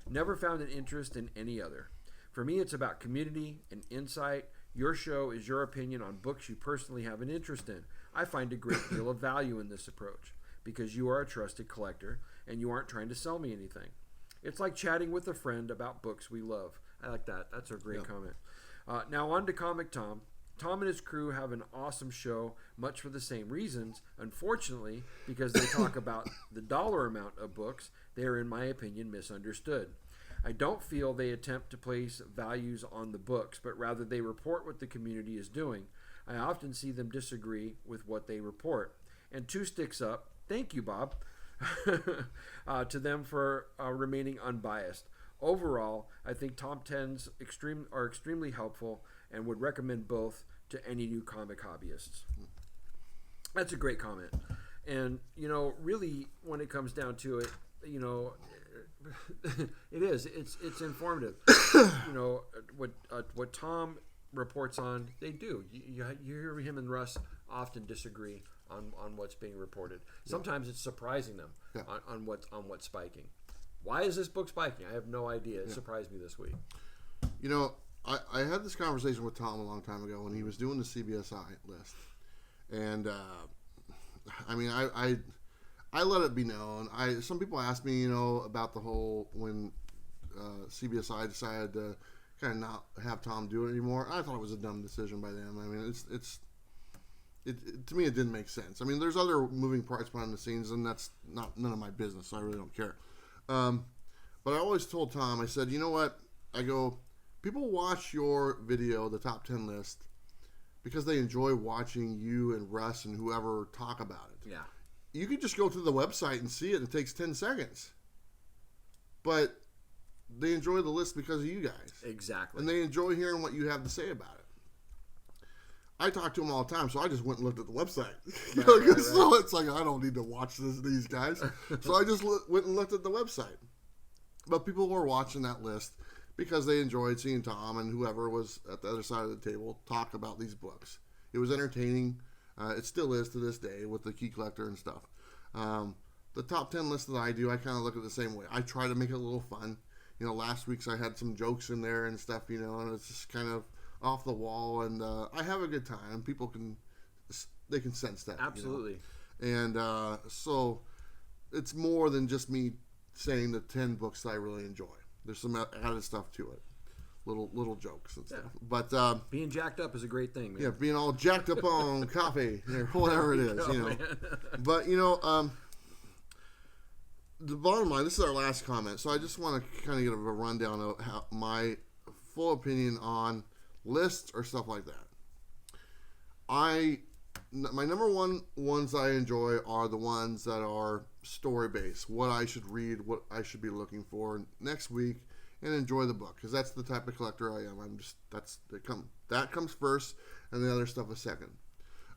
Never found an interest in any other. For me, it's about community and insight. Your show is your opinion on books you personally have an interest in. I find a great deal of value in this approach because you are a trusted collector and you aren't trying to sell me anything. It's like chatting with a friend about books we love. I like that. That's a great comment. Now on to Comic Tom. Tom and his crew have an awesome show, much for the same reasons. Unfortunately, because they talk about the dollar amount of books, they are, in my opinion, misunderstood. I don't feel they attempt to place values on the books, but rather they report what the community is doing. I often see them disagree with what they report. And two sticks up, thank you, Bob, to them for remaining unbiased. Overall, I think top 10s are extremely helpful and would recommend both to any new comic hobbyists. That's a great comment. And, really, when it comes down to it, it is. It's informative. What Tom reports on, they do. You hear him and Russ often disagree on what's being reported. Sometimes it's surprising them on what's spiking. Why is this book spiking? I have no idea. It surprised me this week. I had this conversation with Tom a long time ago when he was doing the CBSI list, and I let it be known. Some people asked me, about the whole when CBSI decided to kind of not have Tom do it anymore. I thought it was a dumb decision by them. I mean, to me it didn't make sense. I mean, there's other moving parts behind the scenes, and that's none of my business. So I really don't care. But I always told Tom, I said, you know what? I go, people watch your video, the top 10 list, because they enjoy watching you and Russ and whoever talk about it. Yeah. You could just go to the website and see it. It takes 10 seconds. But they enjoy the list because of you guys. Exactly. And they enjoy hearing what you have to say about it. I talk to them all the time, so I just went and looked at the website. Right. So it's like, I don't need to watch these guys. So I just went and looked at the website. But people were watching that list because they enjoyed seeing Tom and whoever was at the other side of the table talk about these books. It was entertaining. It still is to this day with the Key Collector and stuff. The top 10 list that I do, I kind of look at it the same way. I try to make it a little fun. Last week's I had some jokes in there and stuff, and it's just kind of off the wall, and I have a good time. People can sense that. Absolutely. And so it's more than just me saying the 10 books that I really enjoy. There's some added stuff to it. Little jokes and stuff. But being jacked up is a great thing, man. Yeah, being all jacked up on coffee or whatever it is, But the bottom line, this is our last comment, so I just want to kind of give a rundown of how my full opinion on lists or stuff like that. My number one ones I enjoy are the ones that are story based, what I should read, what I should be looking for next week, and enjoy the book, because that's the type of collector I am. That comes first, and the other stuff is second.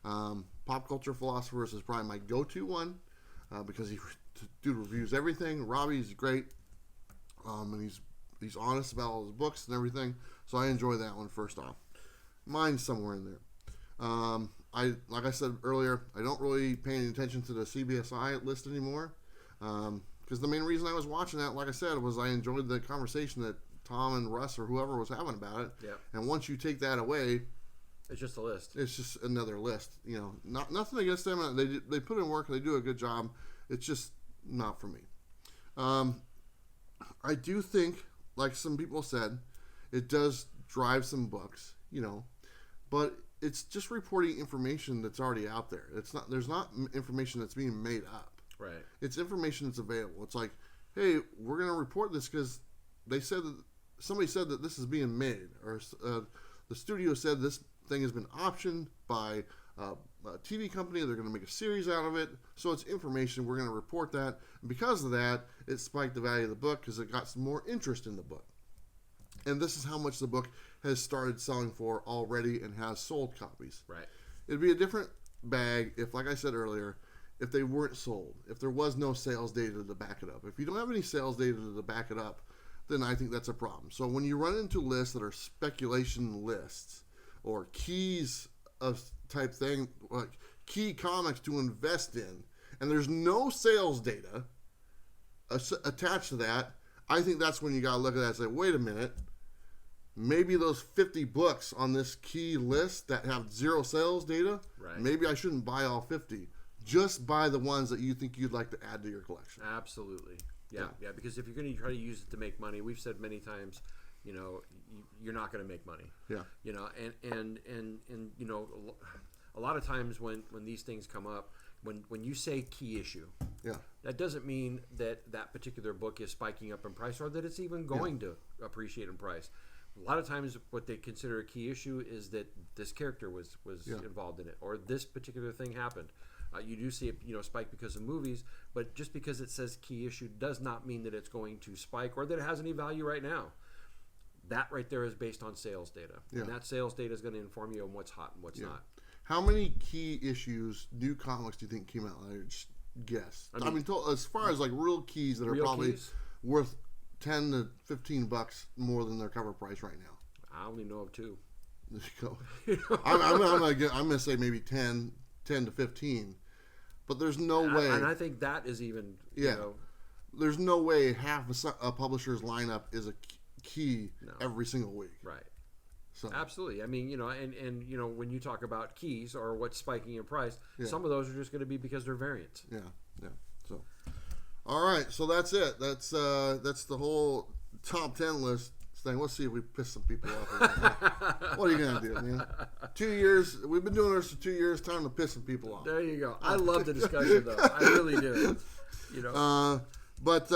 Pop Culture Philosophers is probably my go-to one, because dude reviews everything. Robbie's great, and he's honest about all his books and everything, so I enjoy that one first off. Mine's somewhere in there. Like I said earlier, I don't really pay any attention to the CBSI list anymore. Because the main reason I was watching that, like I said, was I enjoyed the conversation that Tom and Russ or whoever was having about it. Yeah. And once you take that away, it's just a list. It's just another list. Nothing against them. They put in work. They do a good job. It's just not for me. I do think, like some people said, it does drive some books. But it's just reporting information that's already out there. There's not information that's being made up. Right. It's information that's available. It's like, hey, we're going to report this because somebody said that this is being made, or the studio said this thing has been optioned by a TV company. They're going to make a series out of it. So it's information. We're going to report that. And because of that, it spiked the value of the book because it got some more interest in the book. And this is how much the book has started selling for already and has sold copies. Right. It'd be a different bag if, like I said earlier, if they weren't sold, if there was no sales data to back it up. If you don't have any sales data to back it up, then I think that's a problem. So when you run into lists that are speculation lists or keys of type thing, like key comics to invest in, and there's no sales data attached to that, I think that's when you got to look at that and say, wait a minute, maybe those 50 books on this key list that have zero sales data, right. Maybe I shouldn't buy all 50. Just buy the ones that you think you'd like to add to your collection. Absolutely. Yeah. Because if you're going to try to use it to make money, we've said many times, you're not going to make money. Yeah. And a lot of times when these things come up, when you say key issue, that doesn't mean that particular book is spiking up in price or that it's even going to appreciate in price. A lot of times what they consider a key issue is that this character was involved in it or this particular thing happened. You do see it, spike because of movies, but just because it says key issue does not mean that it's going to spike or that it has any value right now. That right there is based on sales data. Yeah. And that sales data is going to inform you on what's hot and what's not. How many key issues, new comics, do you think came out? Just guess. I mean, as far as like real keys that are probably worth $10 to $15 more than their cover price right now. I only know of 2. There you go. I'm gonna say maybe 10 to 15. But there's no way. And I think that is even, there's no way half a publisher's lineup is a key every single week. Right. So. Absolutely. I mean, and when you talk about keys or what's spiking in price, some of those are just going to be because they're variants. Yeah. So, all right. So that's it. That's the whole top 10 list thing. Let's see if we piss some people off. What are you gonna do, man? 2 years. We've been doing this for 2 years. Time to piss some people off. There you go. I love the discussion, though. I really do. But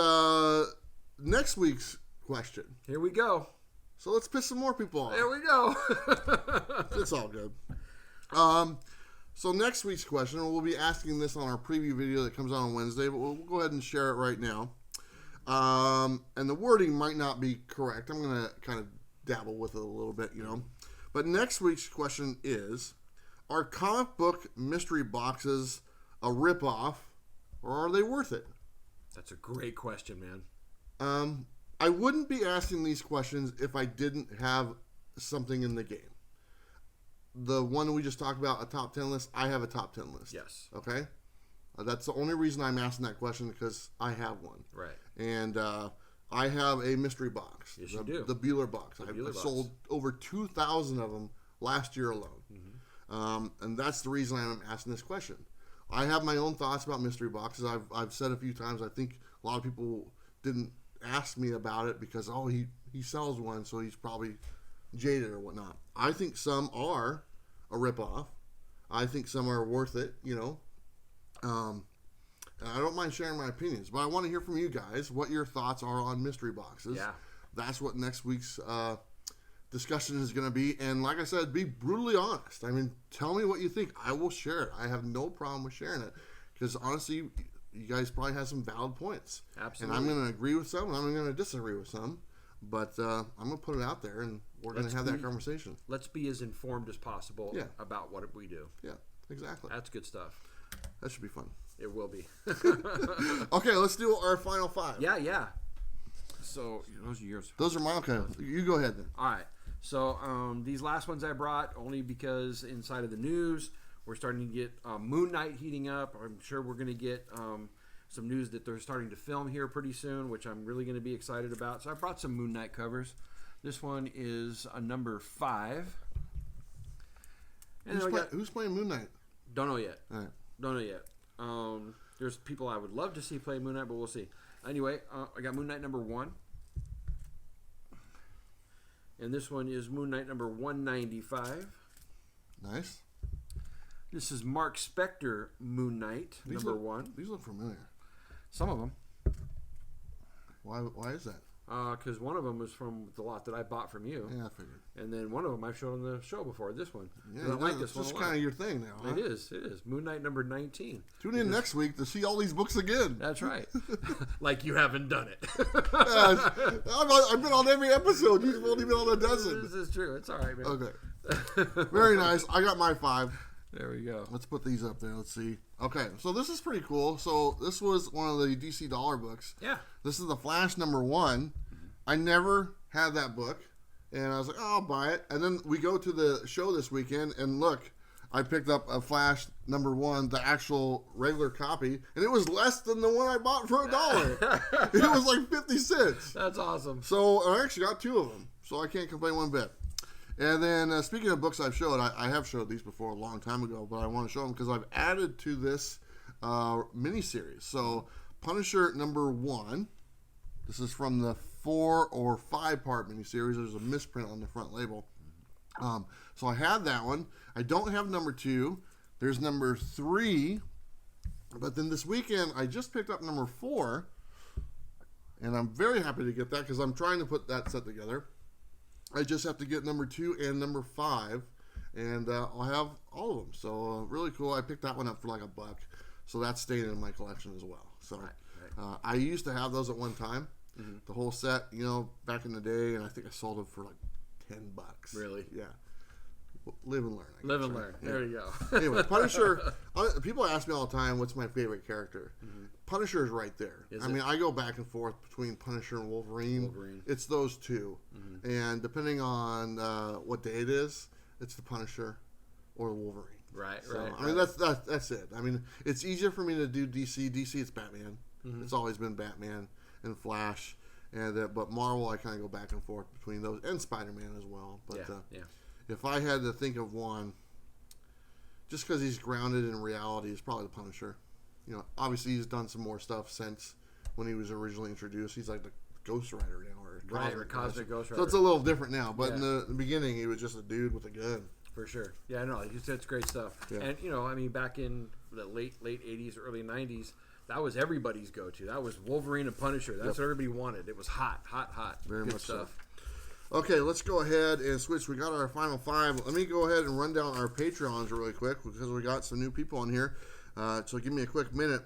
next week's question. Here we go. So let's piss some more people off. There we go. It's all good. So next week's question, we'll be asking this on our preview video that comes out on Wednesday, but we'll go ahead and share it right now. And the wording might not be correct. I'm going to kind of dabble with it a little bit, But next week's question is, are comic book mystery boxes a ripoff, or are they worth it? That's a great question, man. I wouldn't be asking these questions if I didn't have something in the game. The one we just talked about, a top 10 list, I have a top 10 list. Yes. Okay? That's the only reason I'm asking that question, because I have one. Right. And I have a mystery box. Yes, you do. The Bueller box. I sold over 2,000 of them last year alone. Mm-hmm. And that's the reason I'm asking this question. I have my own thoughts about mystery boxes. I've said a few times, I think a lot of people didn't ask me about it because, he sells one, so he's probably jaded or whatnot. I think some are a ripoff. I think some are worth it, And I don't mind sharing my opinions, but I want to hear from you guys what your thoughts are on mystery boxes. Yeah. That's what next week's discussion is going to be. And like I said, be brutally honest. I mean, tell me what you think. I will share it. I have no problem with sharing it because honestly, you guys probably have some valid points. Absolutely. And I'm going to agree with some, and I'm going to disagree with some. But I'm going to put it out there, and we're going to have that conversation. Let's be as informed as possible about what we do. Yeah, exactly. That's good stuff. That should be fun. It will be. Okay, let's do our final 5. Yeah. So, those are yours. Those are mine. Okay, you go ahead then. All right. So, these last ones I brought only because inside of the news, we're starting to get Moon Knight heating up. I'm sure we're going to get some news that they're starting to film here pretty soon, which I'm really going to be excited about. So I brought some Moon Knight covers. This one is a number 5. And who's playing Moon Knight? Don't know yet. All right. Don't know yet. There's people I would love to see play Moon Knight, but we'll see. Anyway, I got Moon Knight number 1. And this one is Moon Knight number 195. Nice. This is Mark Spector Moon Knight number 1. These look familiar. Some of them. Why is that? because one of them was from the lot that I bought from you. Yeah, I figured. And then one of them I've shown on the show before. This one. Yeah, I like this it's one. just a lot. kind of your thing now. Huh? It is. It is. Moon Knight number 19. Tune in next week to see all these books again. That's right. Like you haven't done it. I've been on every episode. You've only been on a dozen. This is true. It's all right, man. Okay. Very nice. I got my 5. There we go. Let's put these up there. Let's see. Okay, so this is pretty cool. So this was one of the DC Dollar books. Yeah. This is the Flash number 1. I never had that book, and I was like, oh, I'll buy it. And then we go to the show this weekend, and look, I picked up a Flash number 1, the actual regular copy, and it was less than the one I bought for $1. It was like 50 cents. That's awesome. So I actually got 2 of them, so I can't complain one bit. And then speaking of books I've showed, I have showed these before a long time ago, but I want to show them because I've added to this mini-series. So Punisher number 1, this is from the 4 or 5 part mini-series. There's a misprint on the front label. So I have that one. I don't have number 2. There's number 3. But then this weekend, I just picked up number 4. And I'm very happy to get that because I'm trying to put that set together. I just have to get number 2 and number 5. And I'll have all of them. So really cool. I picked that one up for like $1. So that's staying in my collection as well. So Right. I used to have those at one time. Mm-hmm. The whole set, back in the day, and I think I sold them for like $10. Really? Yeah. Live and learn. Live and learn. Yeah. There you go. Anyway, Punisher. People ask me all the time, "What's my favorite character?" Mm-hmm. Punisher is right there. I mean, I go back and forth between Punisher and Wolverine. It's those 2, and depending on what day it is, it's the Punisher or Wolverine. Right. So, right. I mean, that's it. I mean, it's easier for me to do DC. DC, it's Batman. Mm-hmm. It's always been Batman and Flash, and but Marvel, I kind of go back and forth between those and Spider-Man as well. But if I had to think of one, just because he's grounded in reality, is probably the Punisher. Obviously he's done some more stuff since when he was originally introduced. He's like the Ghost Rider now, or Cosmic Ghost Rider. So it's a little different now. But in the beginning, he was just a dude with a gun. For sure. Yeah, no, it's great stuff. Yeah. And I mean, back in the late 80s, early 90s, that was everybody's go-to. That was Wolverine and Punisher. That's what everybody wanted. It was hot. Very Good much stuff. So. Okay, let's go ahead and switch. We got our final 5. Let me go ahead and run down our Patreons really quick because we got some new people on here. So give me a quick minute.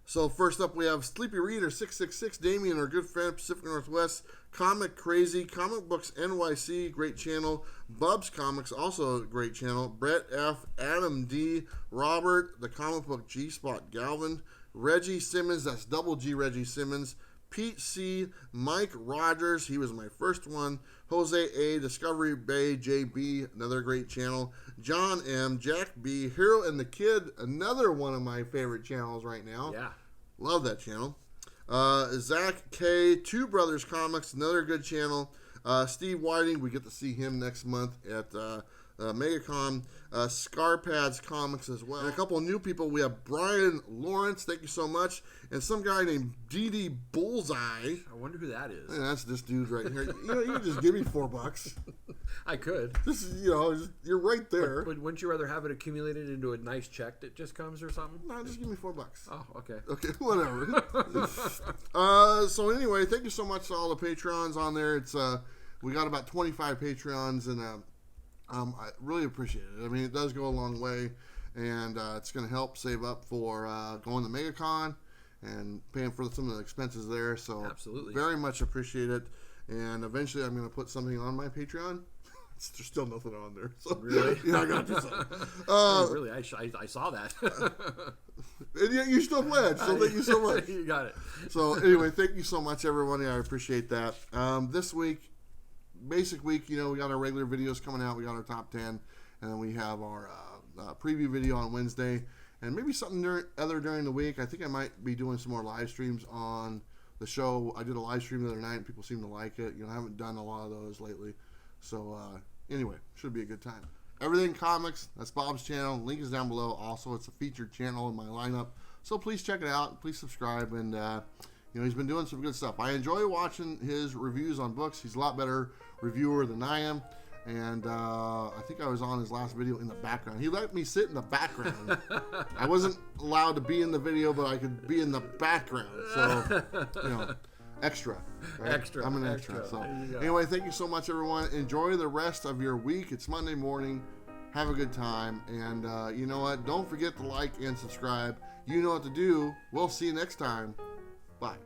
So first up, we have Sleepy Reader 666, Damien, our good friend, Pacific Northwest, Comic Crazy, Comic Books NYC, great channel, Bubs Comics, also a great channel, Brett F, Adam D, Robert, the Comic Book G-Spot Galvin, Reggie Simmons, that's double G Reggie Simmons, Pete C, Mike Rogers, he was my first one, Jose A, Discovery Bay JB, another great channel, John M, Jack B, Hero and the Kid, another one of my favorite channels right now. Yeah. Love that channel. Zach K, Two Brothers Comics, another good channel. Steve Whiting, we get to see him next month at MegaCon. Scarpads Comics as well. And a couple of new people. We have Brian Lawrence, thank you so much. And some guy named DD Bullseye. I wonder who that is. And that's this dude right here. You can just give me $4. I could. This is, you're right there. But wouldn't you rather have it accumulated into a nice check that just comes or something? No, just give me $4. Oh, okay. Okay, whatever. So anyway, thank you so much to all the Patrons on there. It's we got about 25 Patrons, and I really appreciate it. I mean, it does go a long way, and it's going to help save up for going to MegaCon and paying for some of the expenses there. So absolutely, very much appreciate it. And eventually, I'm going to put something on my Patreon. There's still nothing on there. So, really? Yeah, I got to do something. Really? I saw that. And yet you still pledged, so thank you so much. You got it. So anyway, thank you so much, everyone. I appreciate that. This week, basic week, we got our regular videos coming out. We got our top 10, and then we have our preview video on Wednesday, and maybe something other during the week. I think I might be doing some more live streams on the show. I did a live stream the other night, and people seem to like it. I haven't done a lot of those lately. So anyway, should be a good time. Everything Comics, that's Bob's channel. Link is down below. Also, it's a featured channel in my lineup. So please check it out. Please subscribe. And, he's been doing some good stuff. I enjoy watching his reviews on books. He's a lot better reviewer than I am. And I think I was on his last video in the background. He let me sit in the background. I wasn't allowed to be in the video, but I could be in the background. So, extra. Right? Extra. I'm an extra. So, anyway, thank you so much, everyone. Enjoy the rest of your week. It's Monday morning. Have a good time. And you know what? Don't forget to like and subscribe. You know what to do. We'll see you next time. Bye.